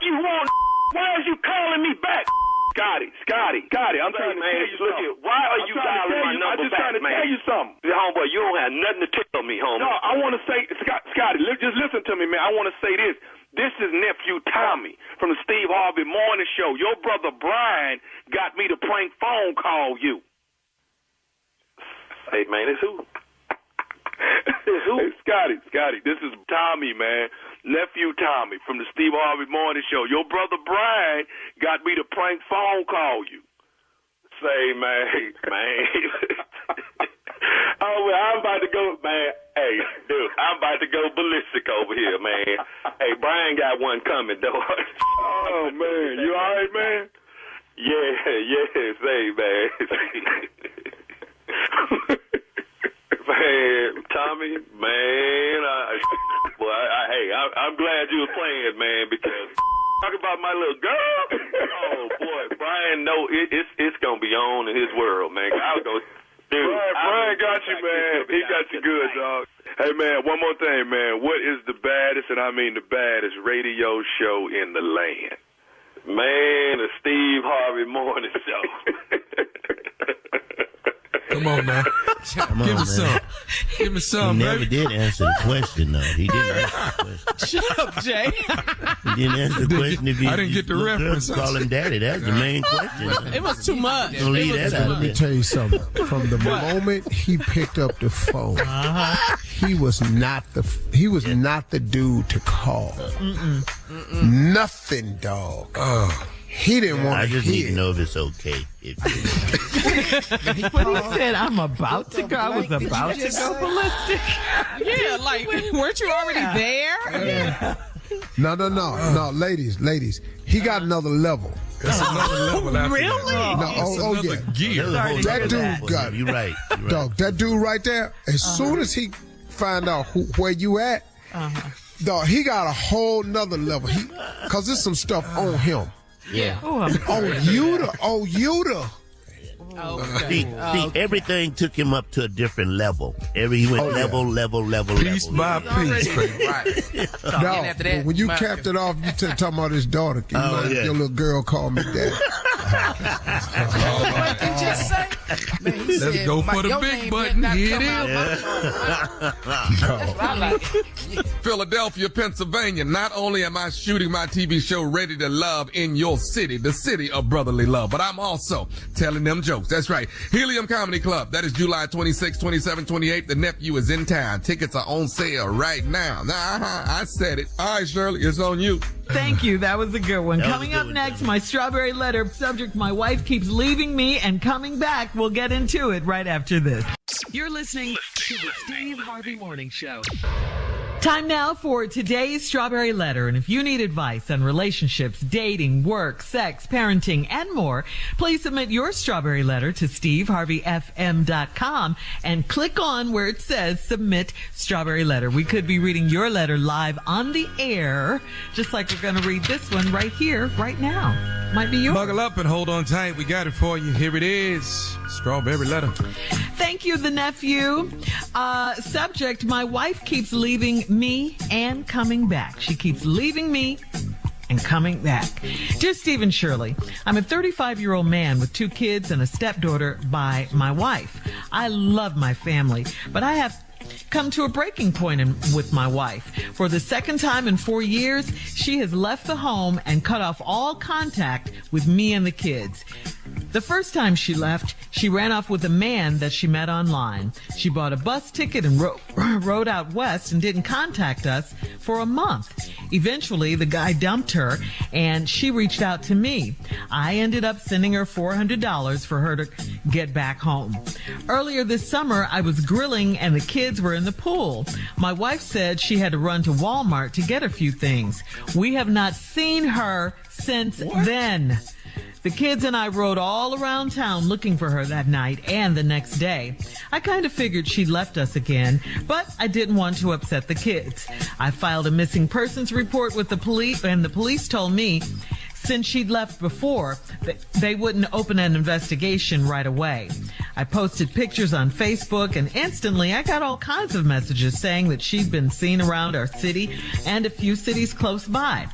You want? Why is you calling me back? Scotty, I'm trying to tell you something. Why are you dialing my number back, man? I'm just trying to tell you something. Homeboy, you don't have nothing to tell me, homie. No, I want to say, Scotty, just listen to me, man. I want to say this. This is nephew Tommy from the Steve Harvey Morning Show. Your brother Brian got me to prank phone call you. Hey, man, it's who? It's who? Hey, Scotty, this is Tommy, man. Nephew Tommy from the Steve Harvey Morning Show. Your brother Brian got me to prank phone call you. Say, man. Oh, well, I'm about to go, man. Hey, dude, I'm about to go ballistic over here, man. Hey, Brian got one coming, though. Oh, man. You all right, man? Yeah, say, man. Man, Tommy, man, I'm glad you were playing, man, because talk about my little girl. Oh boy, Brian, no, it's gonna be on in his world, man. I was gonna, dude. Brian got you, man. He got you good, dog. Hey, man, one more thing, man. What is the baddest, and I mean the baddest, radio show in the land? Man, the Steve Harvey Morning Show. Come on, man. Give me some. Give me some, He baby. never did answer the question, though. He didn't answer the question. Shut up, Jay. He didn't answer the question. If I didn't get the reference. Call him daddy. That's the main question. It was too much. Don't leave that out Let me there. tell you something. From the moment he picked up the phone, he was not the dude to call. Nothing, dog. He didn't want I to just need to hear. know if it's okay. But he said, I'm about to go. I was about to go ballistic. Yeah, like, weren't you already there? No, ladies. He got another level. It's another level after Really? that. No, oh Another yeah. gear. That dude got it. You're right. Dog, that dude right there, as soon as he find out where you at, dog, he got a whole nother level. Cause there's some stuff on him. Yeah. On you to. See, everything took him up to a different level. He went level. Piece by piece, baby. Right. Dog, after that, when you capped it off, you talking about his daughter. Your little girl called me daddy. What did you just say? Man, he Let's said, go for the your big name button. better not Hit come it. out my- That's what I like. Philadelphia, Pennsylvania. Not only am I shooting my TV show Ready to Love in your city, the city of brotherly love, but I'm also telling them jokes. That's right. Helium Comedy Club. That is July 26, 27, 28. The nephew is in town. Tickets are on sale right now. I said it. All right, Shirley, it's on you. Thank you. That was a good one. That was Coming a good up one, next, Jimmy. my strawberry letter subject, my wife keeps leaving me and coming back. We'll get into it right after this. You're listening to the Steve Harvey Morning Show. Time now for today's strawberry letter. And if you need advice on relationships, dating, work, sex, parenting, and more, please submit your strawberry letter to steveharveyfm.com and click on where it says submit strawberry letter. We could be reading your letter live on the air, just like we're going to read this one right here, right now. Might be yours. Buckle up and hold on tight. We got it for you. Here it is. Strawberry letter. Thank you, the nephew. Subject, my wife keeps leaving me and coming back. She keeps leaving me and coming back. Dear Steve and Shirley, I'm a 35-year-old man with 2 kids and a stepdaughter by my wife. I love my family, but I have come to a breaking point with my wife. For the second time in 4 years, she has left the home and cut off all contact with me and the kids. The first time she left, she ran off with a man that she met online. She bought a bus ticket and rode out west and didn't contact us for a month. Eventually, the guy dumped her and she reached out to me. I ended up sending her $400 for her to get back home. Earlier this summer, I was grilling and the kids were in the pool. My wife said she had to run to Walmart to get a few things. We have not seen her since then. The kids and I rode all around town looking for her that night and the next day. I kind of figured she'd left us again, but I didn't want to upset the kids. I filed a missing persons report with the police, and the police told me since she'd left before, they wouldn't open an investigation right away. I posted pictures on Facebook, and instantly I got all kinds of messages saying that she'd been seen around our city and a few cities close by.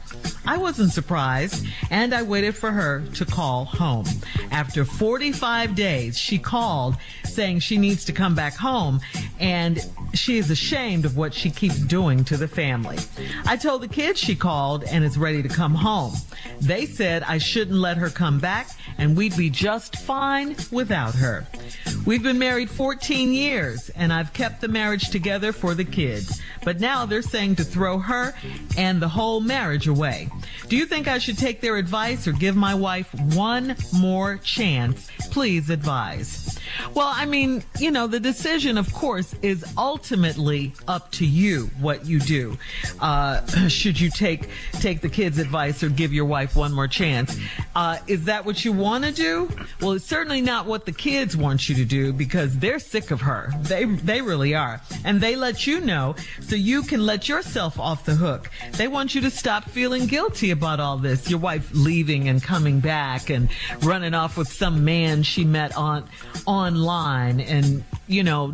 I wasn't surprised, and I waited for her to call home. After 45 days, she called saying she needs to come back home, and she is ashamed of what she keeps doing to the family. I told the kids she called and is ready to come home. They said I shouldn't let her come back, and we'd be just fine without her. We've been married 14 years, and I've kept the marriage together for the kids. But now they're saying to throw her and the whole marriage away. Do you think I should take their advice or give my wife one more chance? Please advise. Well, I mean, the decision, of course, is ultimately up to you what you do. Should you take the kids' advice or give your wife one more chance? Is that what you want to do? Well, it's certainly not what the kids want you to do, because they're sick of her. They really are. And they let you know so you can let yourself off the hook. They want you to stop feeling guilty about all this. Your wife leaving and coming back and running off with some man she met online and,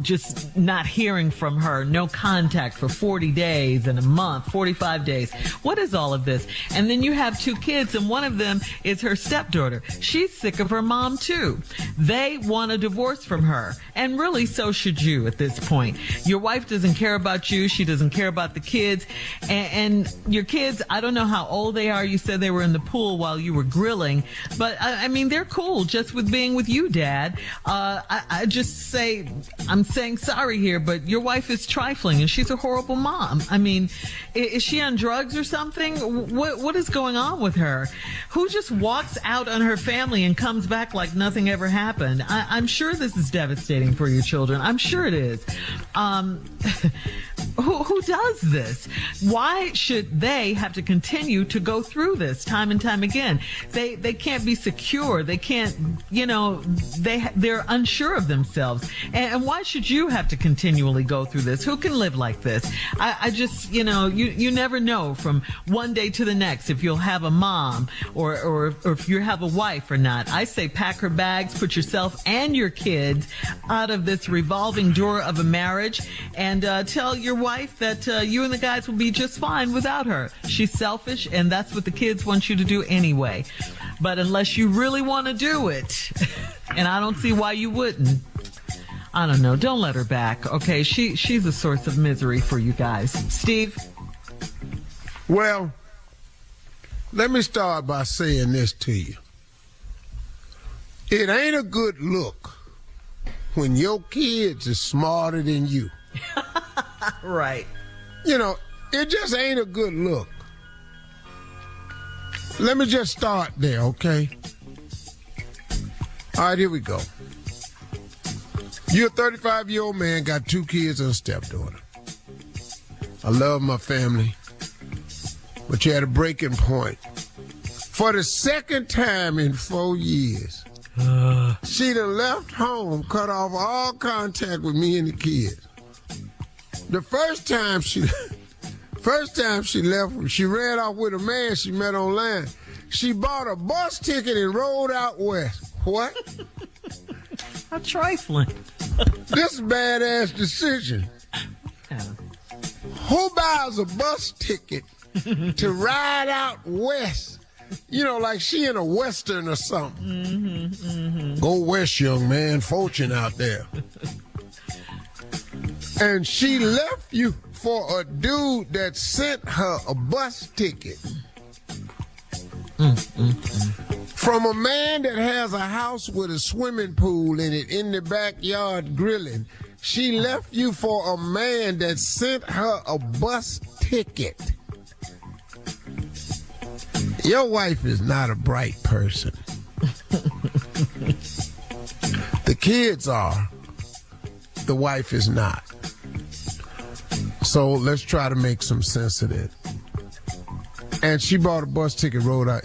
just not hearing from her. No contact for 40 days and a month, 45 days. What is all of this? And then you have 2 kids, and one of them is her stepdaughter. She's sick of her mom, too. They want a divorce from her. And really, so should you at this point. Your wife doesn't care about you. She doesn't care about the kids. And your kids, I don't know how old they are. You said they were in the pool while you were grilling. But, I mean, they're cool just with being with you, Dad. I just say, I'm saying sorry here, but your wife is trifling, and she's a horrible mom. I mean, is she on drugs or something? What is going on with her? Who just walks out on her family and comes back like nothing ever happened? I'm sure this is devastating for your children. I'm sure it is. Who does this? Why should they have to continue to go through this time and time again? They can't be secure. They can't, they're unsure of themselves. And why should you have to continually go through this? Who can live like this? I just, you never know from one day to the next if you'll have a mom or if you have a wife or not. I say pack her bags, put yourself and your kids out of this revolving door of a marriage, and tell your wife that you and the guys will be just fine without her. She's selfish, and that's what the kids want you to do anyway. But unless you really want to do it, and I don't see why you wouldn't, I don't know. Don't let her back, okay? She's a source of misery for you guys. Steve? Well, let me start by saying this to you. It ain't a good look when your kids are smarter than you. Right. It just ain't a good look. Let me just start there, okay? All right, here we go. You're a 35-year-old man, got 2 kids and a stepdaughter. I love my family, but you had a breaking point. For the second time in 4 years, she done left home, cut off all contact with me and the kids. The first time she left, she ran off with a man she met online. She bought a bus ticket and rode out west. What? How trifling. This is a badass decision. Yeah. Who buys a bus ticket to ride out west? Like she in a Western or something. Mm-hmm, mm-hmm. Go west, young man. Fortune out there. And she left you for a dude that sent her a bus ticket. From a man that has a house with a swimming pool in it in the backyard grilling. She left you for a man that sent her a bus ticket. Your wife is not a bright person. The kids are. The wife is not. So let's try to make some sense of it. And she bought a bus ticket, rode out.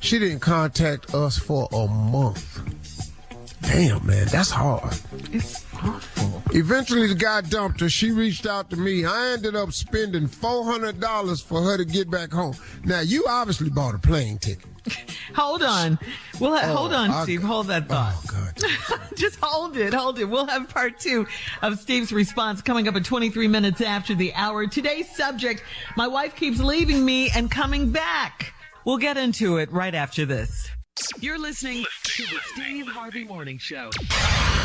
She didn't contact us for a month. Damn, man, that's hard. It's awful. Eventually, the guy dumped her. She reached out to me. I ended up spending $400 for her to get back home. Now, you obviously bought a plane ticket. Hold on. Hold on, Steve. Hold that thought. Oh, God. Just hold it. We'll have part 2 of Steve's response coming up at 23 minutes after the hour. Today's subject, my wife keeps leaving me and coming back. We'll get into it right after this. You're listening to the Steve Harvey Morning Show.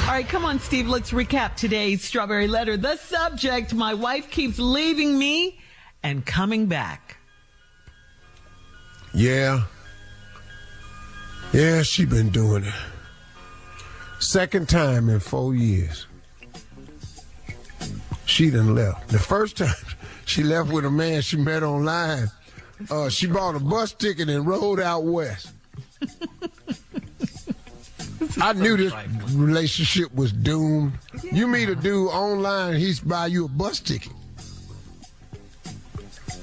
All right, come on, Steve. Let's recap today's Strawberry Letter. The subject, my wife keeps leaving me and coming back. Yeah, she been doing it. Second time in 4 years. She done left. The first time she left with a man she met online. She bought a bus ticket and rode out west. I knew this relationship was doomed. Yeah. You meet a dude online, he's buy you a bus ticket.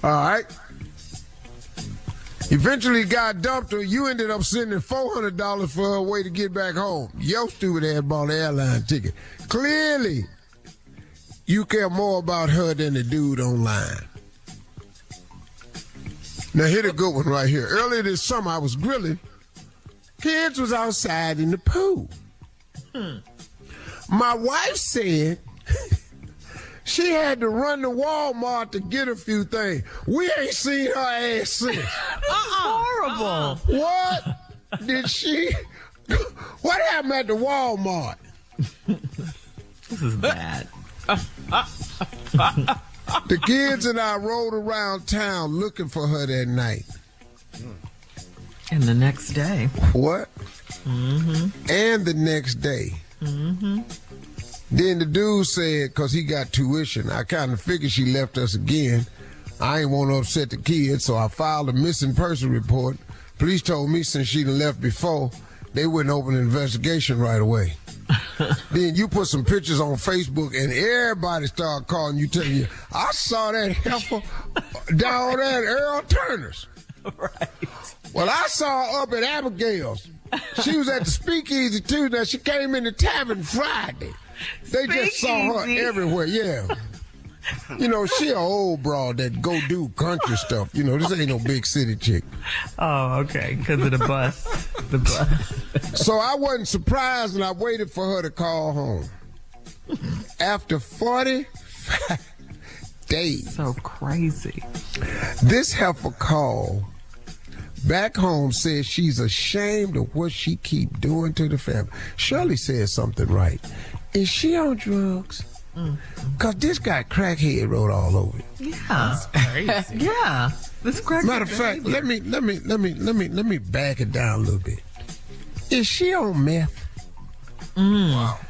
All right. Eventually got dumped her. You ended up sending $400 for her way to get back home. Your stupid ass bought an airline ticket. Clearly, you care more about her than the dude online. Now, hit a good one right here. Earlier this summer, I was grilling. Kids was outside in the pool. My wife said she had to run to Walmart to get a few things. We ain't seen her ass since. Horrible. What did she... What happened at the Walmart? This is bad. The kids and I rode around town looking for her that night. And the next day. What? Mm-hmm. And the next day. Mm-hmm. Then the dude said, because he got tuition, I kind of figured she left us again. I ain't want to upset the kids, so I filed a missing person report. Police told me since she done left before, they wouldn't open an investigation right away. Then you put some pictures on Facebook and everybody started calling you, telling you, I saw that heifer down there at Earl Turner's. Right. Well, I saw her up at Abigail's. She was at the Speakeasy too. Now she came in the tavern Friday. They just saw her everywhere, yeah. You know, she an old broad that go do country stuff. You know, this ain't no big city chick. Oh, okay, because of the bus. The bus. So I wasn't surprised, and I waited for her to call home. After 45 days. So crazy. This heifer called back home, says she's ashamed of what she keep doing to the family. Shirley said something right. Is she on drugs? Because this guy crackhead wrote all over it. Yeah. That's crazy. Yeah. This crackhead. Matter of fact, let me back it down a little bit. Is she on meth? Wow.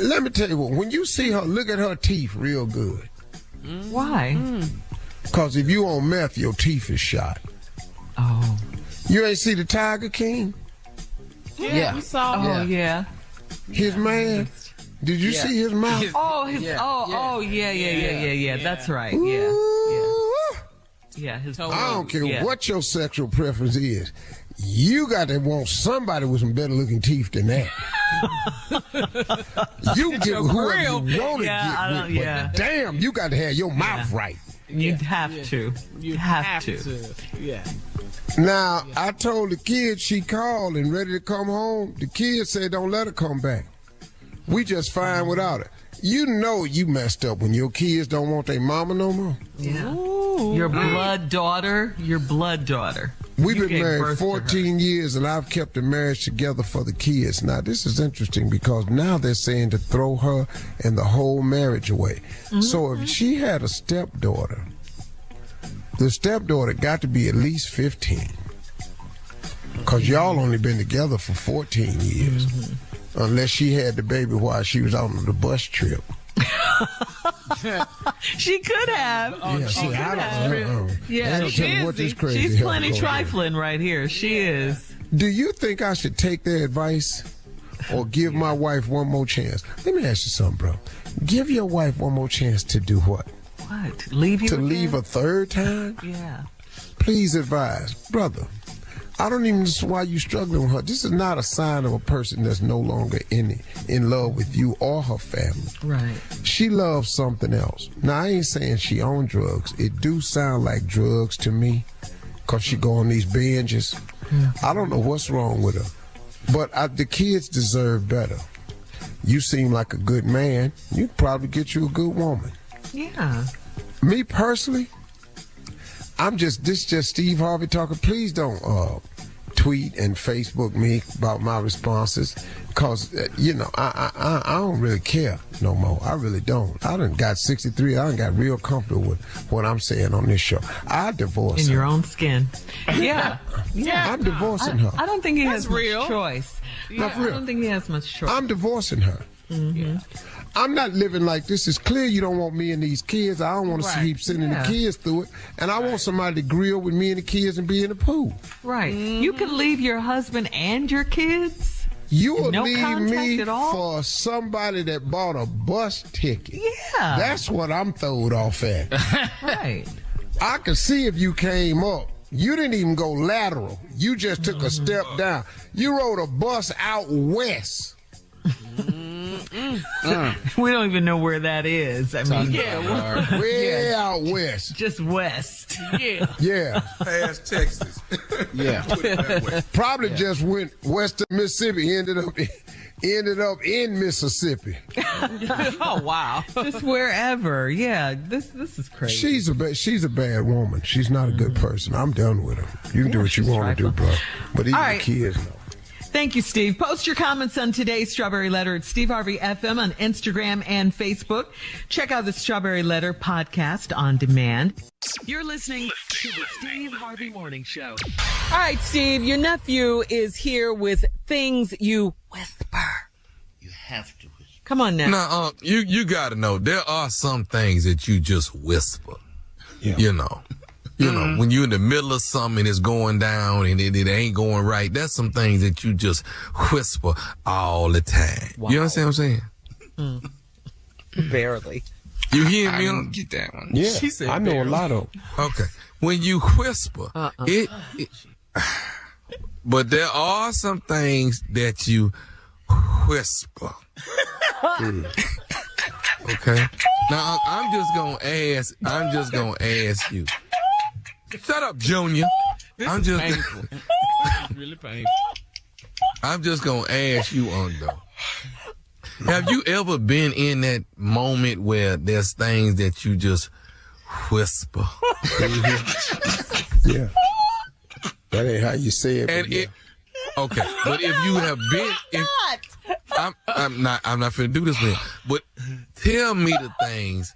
Let me tell you what, when you see her, look at her teeth real good. Why? Because if you on meth, your teeth is shot. Oh. You ain't see the Tiger King? Yeah. We saw. Oh, yeah. His man. Did you see his mouth? Yeah. That's right. Yeah. His. I don't care what your sexual preference is. You got to want somebody with some better looking teeth than that. You get whoever you want to get with, but damn, you got to have your mouth right. You'd have to. You have to. Yeah. Now, I told the kids she called and ready to come home. The kids said don't let her come back. We just fine without her. You know you messed up when your kids don't want their mama no more. Yeah. Ooh. Your blood daughter. We've been married 14 years, and I've kept the marriage together for the kids. Now, this is interesting because now they're saying to throw her and the whole marriage away. Mm-hmm. So if she had a stepdaughter, the stepdaughter got to be at least 15. Because y'all only been together for 14 years. Mm-hmm. Unless she had the baby while she was out on the bus trip. She could have. She's plenty trifling right here. She is. Do you think I should take their advice or give my wife one more chance? Let me ask you something, bro. Give your wife one more chance to do what? What? Leave you again? Leave a third time? Yeah. Please advise. Brother, I don't even know why you struggling with her. This is not a sign of a person that's no longer in love with you or her family. Right. She loves something else. Now, I ain't saying she on drugs. It do sound like drugs to me because she go on these binges. Yeah. I don't know what's wrong with her. But the kids deserve better. You seem like a good man. You'd probably get you a good woman. Yeah. Me personally, this just Steve Harvey talking. Please don't tweet and Facebook me about my responses because, I don't really care no more. I really don't. I done got 63. I done got real comfortable with what I'm saying on this show. I divorce her. In your own skin. Yeah. I'm divorcing her. I don't think he has much choice. Yeah. I don't think he has much choice. I'm divorcing her. Mm-hmm. Yeah. I'm not living like this. It's clear you don't want me and these kids. I don't want to keep sending the kids through it. And I want somebody to grill with me and the kids and be in the pool. Right. Mm-hmm. You can leave your husband and your kids? You will No leave contact me at all? for somebody that bought a bus ticket. Yeah. That's what I'm throwed off at. Right. I could see if you came up. You didn't even go lateral. You just took a step down. You rode a bus out west. We don't even know where that is. I mean, Way out west. just west. Yeah. Past Texas. Yeah. Probably just went west of Mississippi, ended up in Mississippi. Oh, wow. Just wherever. Yeah, this is crazy. She's a bad woman. She's not a good person. I'm done with her. You can do what you want to do, bro. But even the kids know. Thank you, Steve. Post your comments on today's Strawberry Letter at Steve Harvey FM on Instagram and Facebook. Check out the Strawberry Letter podcast on demand. You're listening to the Steve Harvey Morning Show. All right, Steve, your nephew is here with things you whisper. You have to whisper. Come on now. Now, you got to know, there are some things that you just whisper. Yeah. You know, when you're in the middle of something and it's going down and it ain't going right, there's some things that you just whisper all the time. Wow. You understand what I'm saying? Barely. You hear me? I didn't get that one. Yeah, She said I know barely. a lot of them. Okay. When you whisper, but there are some things that you whisper. Okay. Now I'm just gonna ask you. Shut up, Junior. I'm just painful. Really painful. I'm just gonna ask you, Undo. Have you ever been in that moment where there's things that you just whisper? Yeah. That ain't how you say it. And but okay, but if you have been, I'm not finna do this, man. But tell me the things.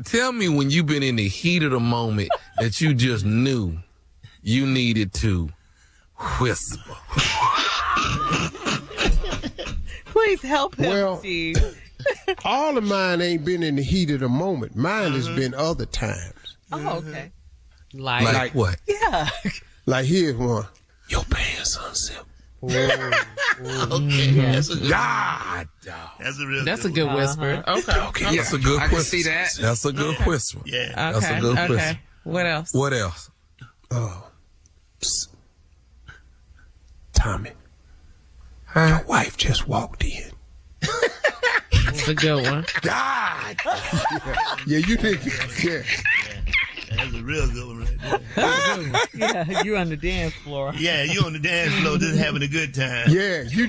Tell me when you've been in the heat of the moment that you just knew you needed to whisper. Please help him, Well, Steve. all of mine ain't been in the heat of the moment. Mine has been other times. Oh, okay. Like what? Yeah. Like here's one. Your pants unzipped. Okay. That's a good God, dog. That's a good whisper. Okay. That's a good I whisper. can see that. That's a good whisper. Yeah. That's a good whisper. Okay. What else? What else? Oh. Psst. Tommy. Your wife just walked in. That's a good one. God. Yeah, you think. Yeah. That's a real good one right there. Yeah, you on the dance floor. Yeah, you on the dance floor just having a good time. Yeah, you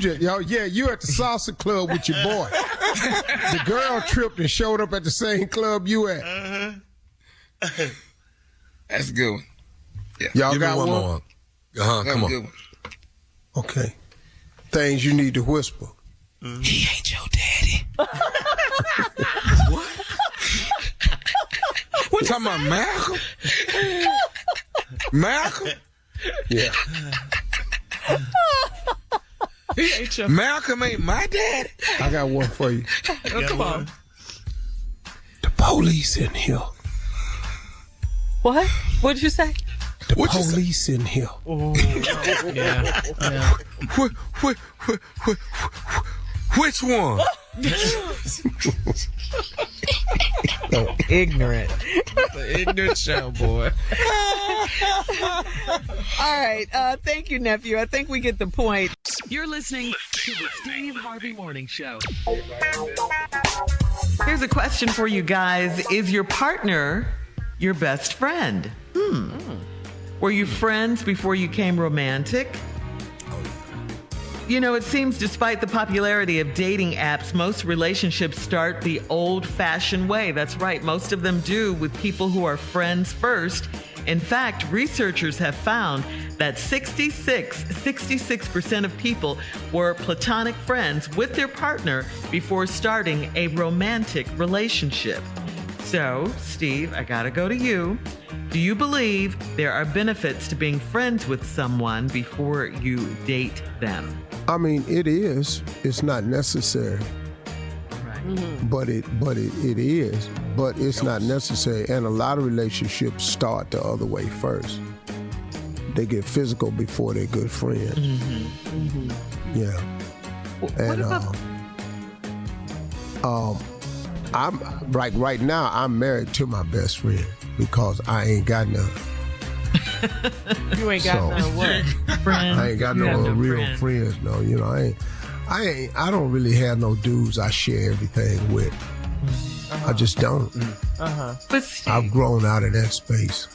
at the salsa club with your boy. The girl tripped and showed up at the same club you at. That's a good one. Yeah. Y'all Give me got one one? more. That Come was a on. good one. Okay. Things you need to whisper. He ain't your daddy. What? What talking about Malcolm? Malcolm? Yeah. He ain't your. Malcolm ain't my daddy. I got one for you. Come on. The police in here. What? What did you say? The What you say? police in here. Yeah. Which one? Ignorant. The ignorant show, boy. All right. Thank you, nephew. I think we get the point. You're listening to the Steve Harvey Morning Show. Here's a question for you guys. Is your partner your best friend? Were you friends before you became romantic? You know, it seems despite the popularity of dating apps, most relationships start the old-fashioned way. That's right, most of them do, with people who are friends first. In fact, researchers have found that 66% of people were platonic friends with their partner before starting a romantic relationship. So, Steve, I gotta go to you. Do you believe there are benefits to being friends with someone before you date them? I mean, it is. It's not necessary. Right. But it is. But it's not necessary. And a lot of relationships start the other way first. They get physical before they're good friends. Yeah. And I'm like right now I'm married to my best friend because I ain't got none. You ain't got none what? Friends. I ain't got no real friends. No, you know, I don't really have no dudes I share everything with. I just don't. But Steve, I've grown out of that space.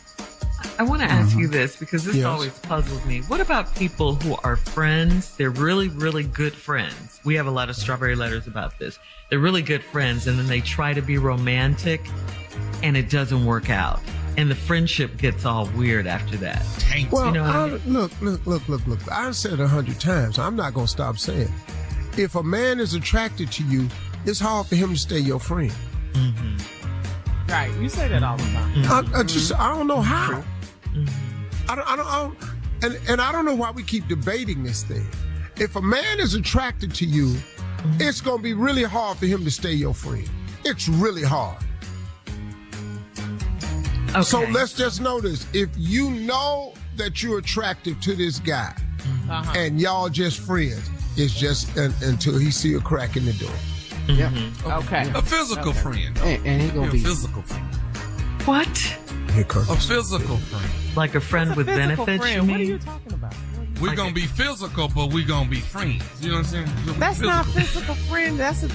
I want to ask you this because this always puzzles me. What about people who are friends? They're really, really good friends. We have a lot of strawberry letters about this. They're really good friends, and then they try to be romantic, and it doesn't work out. And the friendship gets all weird after that. Well, you know what I mean? Look. I've said it 100 times. I'm not going to stop saying it. If a man is attracted to you, it's hard for him to stay your friend. Right. You say that all the time. I don't know how. I don't know why we keep debating this thing. If a man is attracted to you, it's going to be really hard for him to stay your friend. It's really hard. Okay. So let's just know this. If you know that you're attracted to this guy and y'all just friends, it's just until he see a crack in the door. Yeah. Okay. A physical friend. And he gonna be a physical friend. What? A physical friend. Like a friend with benefits, you mean? What are you talking about? We're going to be physical, but we're going to be friends. You know what I'm saying? That's not physical friend. That's some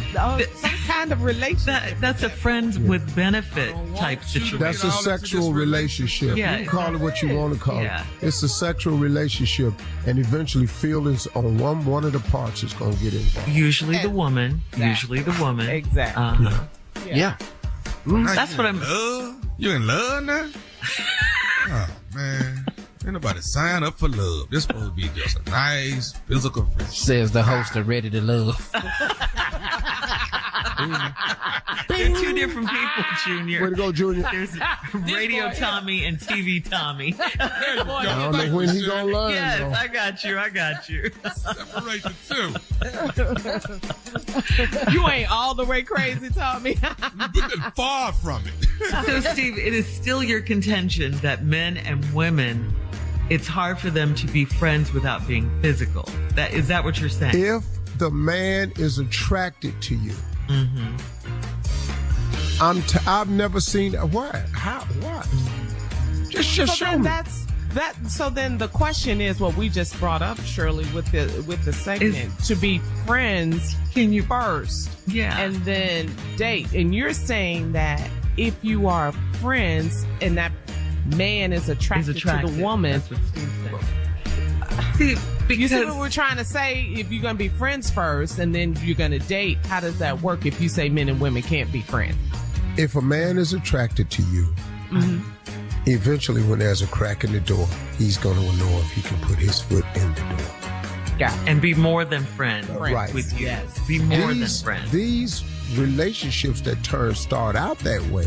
kind of relationship. That's a friend with benefit type situation. That's a sexual relationship. Yeah. You can call it what you want to call it. Yeah. It's a sexual relationship, and eventually feelings on one of the parts is going to get involved. Usually the woman. Exactly. yeah. That's what I'm. You in love now? Oh, man. Ain't nobody sign up for love. This supposed to be just a nice physical friend. Says the host of Ready to Love. They're two different people, Junior. Way to go, Junior. There's Radio Tommy and TV Tommy. I don't know when he going to learn. Yes, though. I got you. Separate the two. You ain't all the way crazy, Tommy. We've been far from it. So, Steve, it is still your contention that men and women, it's hard for them to be friends without being physical. Is that what you're saying? If the man is attracted to you, I've never seen what? How? What? Just show me. So then the question is what we just brought up, Shirley, with the segment, to be friends. Can you first? Yeah. And then date. And you're saying that if you are friends and that man is attracted to the woman. That's what Steve said. See, because you see what we're trying to say? If you're going to be friends first and then you're going to date, how does that work if you say men and women can't be friends? If a man is attracted to you, eventually when there's a crack in the door, he's going to know if he can put his foot in the door. Got it. and be more than friends Right. with you. Yes. Be more than friends. These relationships that start out that way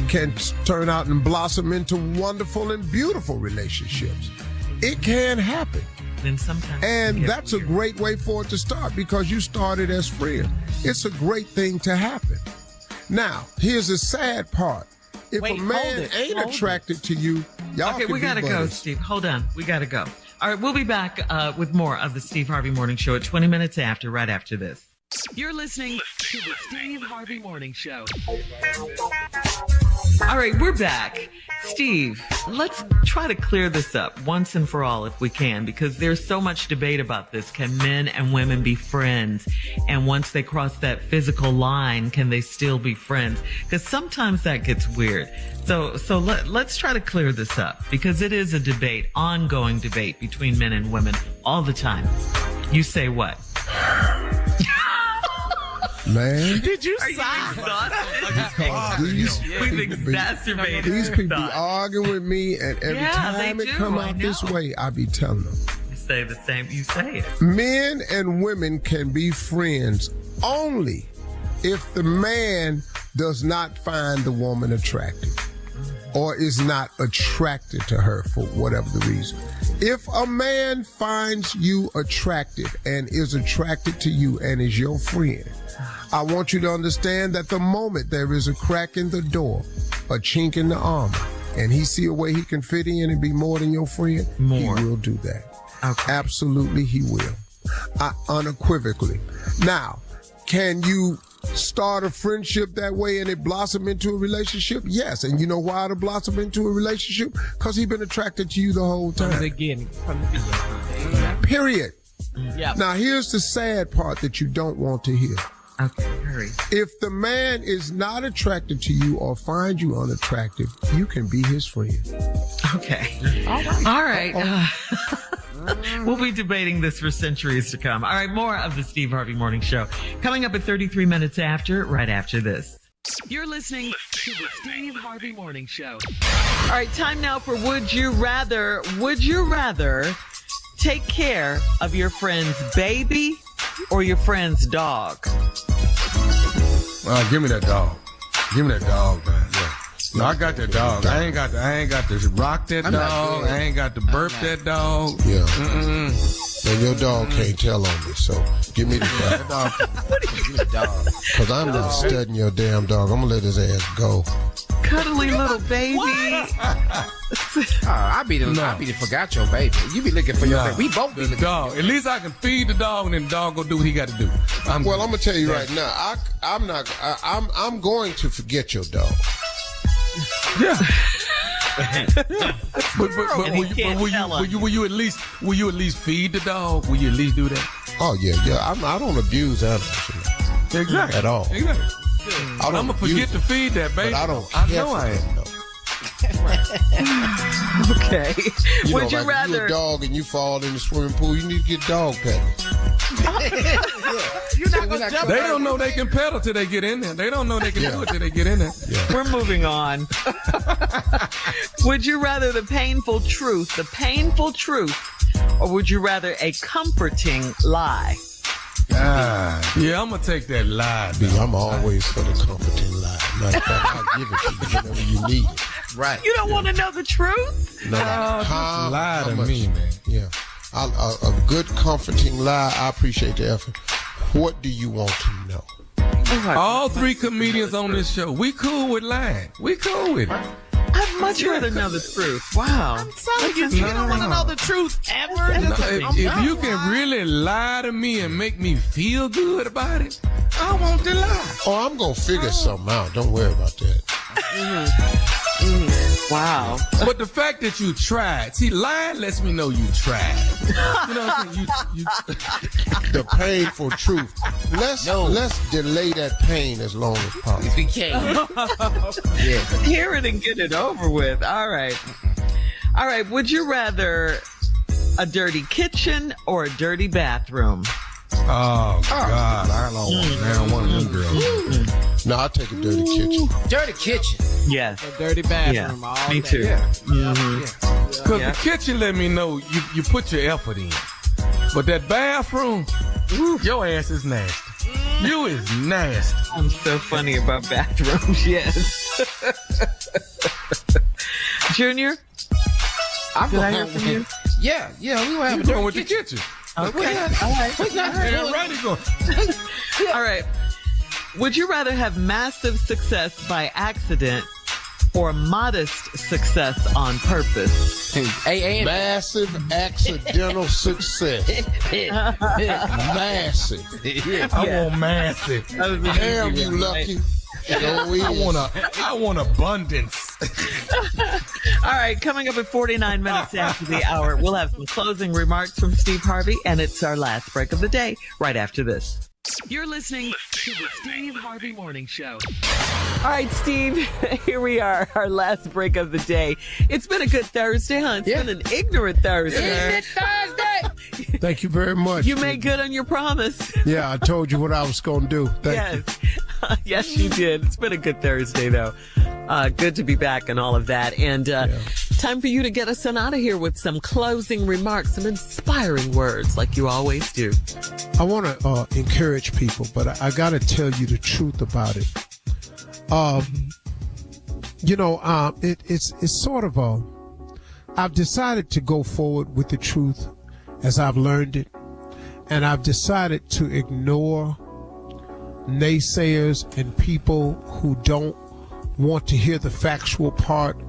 can turn out and blossom into wonderful and beautiful relationships. It can happen. Then sometimes And it gets that's a weird. great way for it to start because you started as friends. It's a great thing to happen. Now, here's the sad part. If Wait, a man hold ain't it. attracted to you, y'all Okay, can we be gotta go, buddies. Steve. Hold on. We gotta go. All right, we'll be back with more of the Steve Harvey Morning Show at 20 minutes after, right after this. You're listening to the Steve Harvey Morning Show. All right, we're back. Steve, let's try to clear this up once and for all if we can, because there's so much debate about this. Can men and women be friends? And once they cross that physical line, can they still be friends? Because sometimes that gets weird. So let's try to clear this up, because it is a debate, ongoing debate between men and women all the time. You say what? Man, Did you Are you sigh? exhausted? We've exacerbated these this people be thought. arguing with me, and every Yeah, time they it do, come I out this know. way, I be telling them. You say the same. You say it. Men and women can be friends only if the man does not find the woman attractive or is not attracted to her for whatever the reason. If a man finds you attractive and is attracted to you and is your friend, I want you to understand that the moment there is a crack in the door, a chink in the armor, and he see a way he can fit in and be more than your friend, More. he will do that. Okay. Absolutely, he will. unequivocally. Now, can you start a friendship that way and it blossom into a relationship? Yes. And you know why it'll blossom into a relationship? Because he's been attracted to you the whole time. From the beginning. Period. Yep. Now, here's the sad part that you don't want to hear. Okay, hurry. If the man is not attracted to you or finds you unattractive, you can be his friend. Okay. All right. We'll be debating this for centuries to come. All right, more of the Steve Harvey Morning Show coming up at 33 minutes after, right after this. You're listening to the Steve Harvey Morning Show. All right, time now for Would You Rather. Would you rather take care of your friend's baby or your friend's dog? Give me that dog. Give me that dog, man. Yeah. No, I got that dog. I ain't got to rock that dog. I ain't got to burp that dog. Yeah. And your dog can't tell on me, so give me the dog. Give me the dog. Because I'm not studying your damn dog. I'm going to let his ass go. Cuddly little baby. I be the forgot your baby. You be looking for your baby. We both be the looking dog. for At least I can feed the dog, and then the dog gonna do what he got to do. I'm going to tell you right now. I'm going to forget your dog. Yeah. but will you at least feed the dog? Will you at least do that? Oh yeah. I don't abuse animals. Exactly. At all. Exactly. I'm gonna forget to feed that baby. But I don't. I know I am. Okay. Would you rather you a dog and you fall in the swimming pool? You need to get dog paddles. You're not gonna jump. They don't know they can pedal till they get in there. They don't know they can do it till they get in there. Yeah. We're moving on. Would you rather the painful truth, or would you rather a comforting lie? Yeah, I'm gonna take that lie. I'm always for the comforting lie. Matter of fact, I'll give it to you whenever you need it. Right. You don't want to know the truth? No. Lie to me, man. Yeah. A good comforting lie. I appreciate the effort. What do you want to know? All three comedians on this show, we cool with lying. We cool with it. I'd much rather know the truth. Wow. I'm telling you, you don't want to know the truth ever. If you can really lie to me and make me feel good about it, I want to lie. Oh, I'm going to figure something out. Don't worry about that. Wow. But the fact that you tried, see, lying lets me know you tried. You know what I'm saying? The painful truth. Let's delay that pain as long as possible. We can't. Hear it and get it over with. All right. All right. Would you rather a dirty kitchen or a dirty bathroom? Oh, God. I don't want one of them girls. No, I'll take a dirty kitchen. Dirty kitchen. Yes. A dirty bathroom. Yeah. Me too. Yeah. Because the kitchen let me know you put your effort in. But that bathroom, your ass is nasty. You is nasty. I'm so funny about bathrooms, yes. Junior? Did I hear from you? Yeah, we will have You a dirty going with kitchen. the kitchen. Okay. All right. All right. Would you rather have massive success by accident or modest success on purpose? Massive accidental success. Massive. I want massive. Damn, you lucky. I want abundance. All right, coming up at 49 minutes after the hour, we'll have some closing remarks from Steve Harvey, and it's our last break of the day right after this. You're listening to the Steve Harvey Morning Show. All right, Steve, here we are, our last break of the day. It's been a good Thursday, huh? It's been an ignorant Thursday. Thank you very much. You made good on your promise. Yeah, I told you what I was going to do. Thank you. Yes, you did. It's been a good Thursday, though. Good to be back and all of that. And time for you to get us on out of here with some closing remarks, some inspiring words like you always do. I want to encourage people, but I got to tell you the truth about it. It's sort of I've decided to go forward with the truth as I've learned it. And I've decided to ignore naysayers and people who don't want to hear the factual part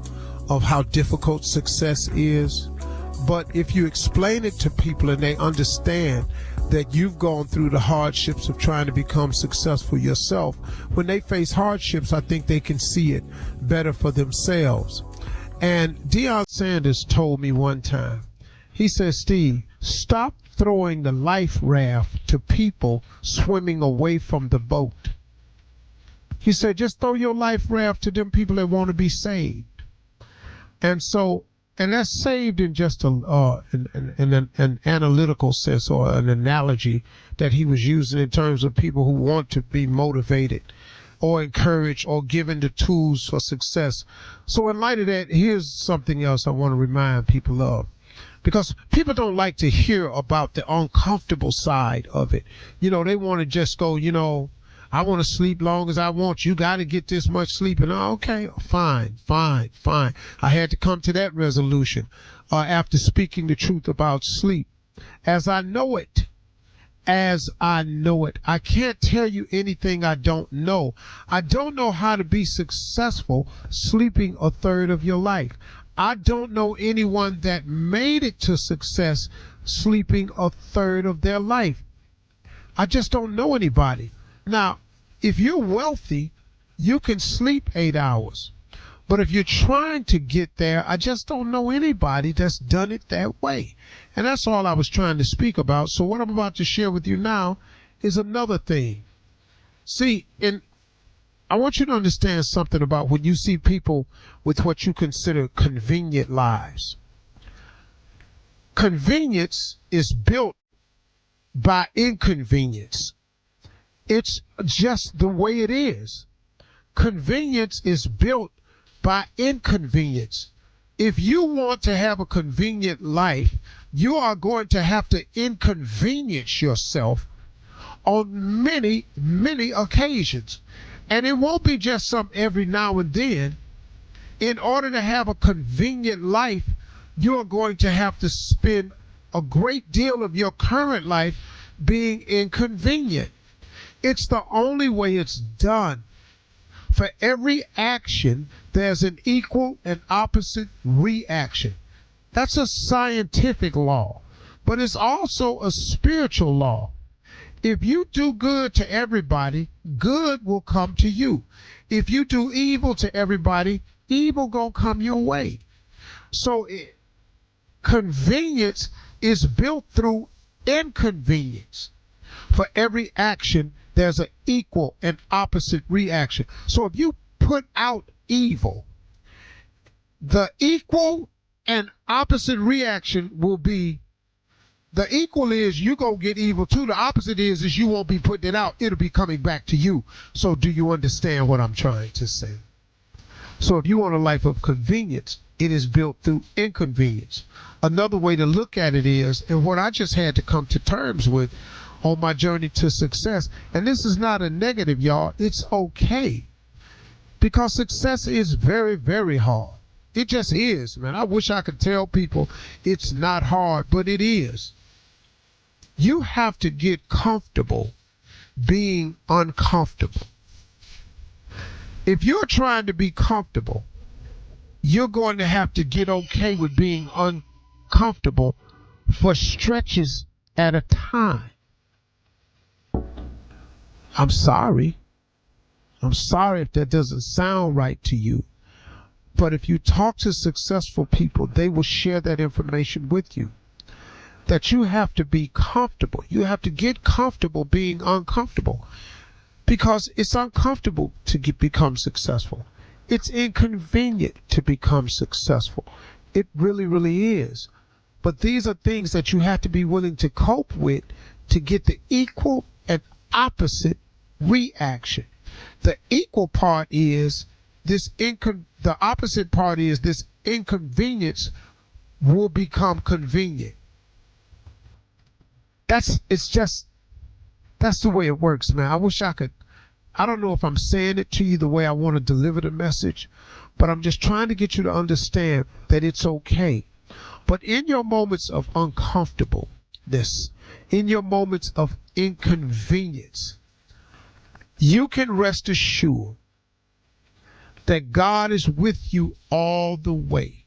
of how difficult success is. But if you explain it to people and they understand that you've gone through the hardships of trying to become successful yourself. When they face hardships, I think they can see it better for themselves. And Deion Sanders told me one time, he said, Steve, stop throwing the life raft to people swimming away from the boat. He said, just throw your life raft to them people that want to be saved. And that's saved in just an analytical sense, or an analogy that he was using in terms of people who want to be motivated or encouraged or given the tools for success. So in light of that, here's something else I want to remind people of. Because people don't like to hear about the uncomfortable side of it. You know, they want to just go, you know, I want to sleep long as I want. You got to get this much sleep. And okay, fine. I had to come to that resolution after speaking the truth about sleep. As I know it. I can't tell you anything I don't know. I don't know how to be successful sleeping a third of your life. I don't know anyone that made it to success sleeping a third of their life. I just don't know anybody. Now, if you're wealthy, you can sleep 8 hours. But if you're trying to get there, I just don't know anybody that's done it that way. And that's all I was trying to speak about. So what I'm about to share with you now is another thing. See, I want you to understand something about when you see people with what you consider convenient lives. Convenience is built by inconvenience. It's just the way it is. Convenience is built by inconvenience. If you want to have a convenient life, you are going to have to inconvenience yourself on many, many occasions. And it won't be just some every now and then. In order to have a convenient life, you are going to have to spend a great deal of your current life being inconvenient. It's the only way it's done. For every action, there's an equal and opposite reaction. That's a scientific law, but it's also a spiritual law. If you do good to everybody, good will come to you. If you do evil to everybody, evil gonna come your way. So convenience is built through inconvenience. For every action, there's an equal and opposite reaction. So if you put out evil, the equal and opposite reaction will be, the equal is you gonna get evil too. The opposite is you won't be putting it out. It'll be coming back to you. So do you understand what I'm trying to say? So if you want a life of convenience, it is built through inconvenience. Another way to look at it is, and what I just had to come to terms with on my journey to success, and this is not a negative, y'all, it's okay. Because success is very, very hard. It just is, man. I wish I could tell people it's not hard, but it is. You have to get comfortable being uncomfortable. If you're trying to be comfortable, you're going to have to get okay with being uncomfortable for stretches at a time. I'm sorry. I'm sorry if that doesn't sound right to you. But if you talk to successful people, they will share that information with you. That you have to be comfortable. You have to get comfortable being uncomfortable. Because it's uncomfortable to become successful. It's inconvenient to become successful. It really, really is. But these are things that you have to be willing to cope with to get the equal and opposite reaction. The equal part is the opposite part is this inconvenience will become convenient. That's the way it works, man. I don't know if I'm saying it to you the way I want to deliver the message, but I'm just trying to get you to understand that it's okay. But in your moments of uncomfortableness, in your moments of inconvenience, you can rest assured that God is with you all the way.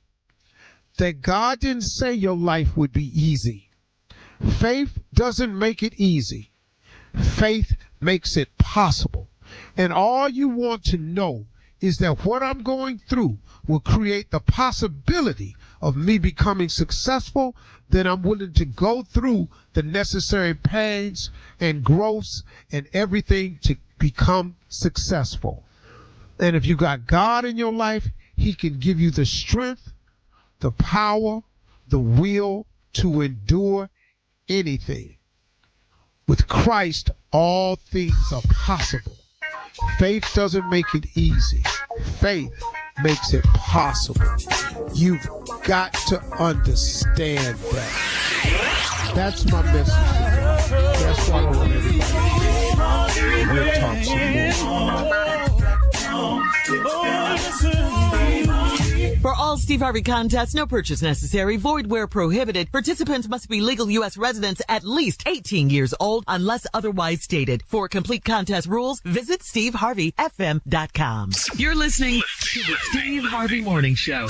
That God didn't say your life would be easy. Faith doesn't make it easy. Faith makes it possible. And all you want to know is that what I'm going through will create the possibility of me becoming successful. Then I'm willing to go through the necessary pains and growths and everything to become successful. And if you got God in your life, he can give you the strength, the power, the will to endure anything. With Christ, all things are possible. Faith doesn't make it easy. Faith makes it possible. You've got to understand that. That's my message. That's why I want everybody. We'll talk some more. For all Steve Harvey contests, no purchase necessary, void where prohibited. Participants must be legal U.S. residents at least 18 years old unless otherwise stated. For complete contest rules, visit SteveHarveyFM.com. You're listening to the Steve Harvey Morning Show.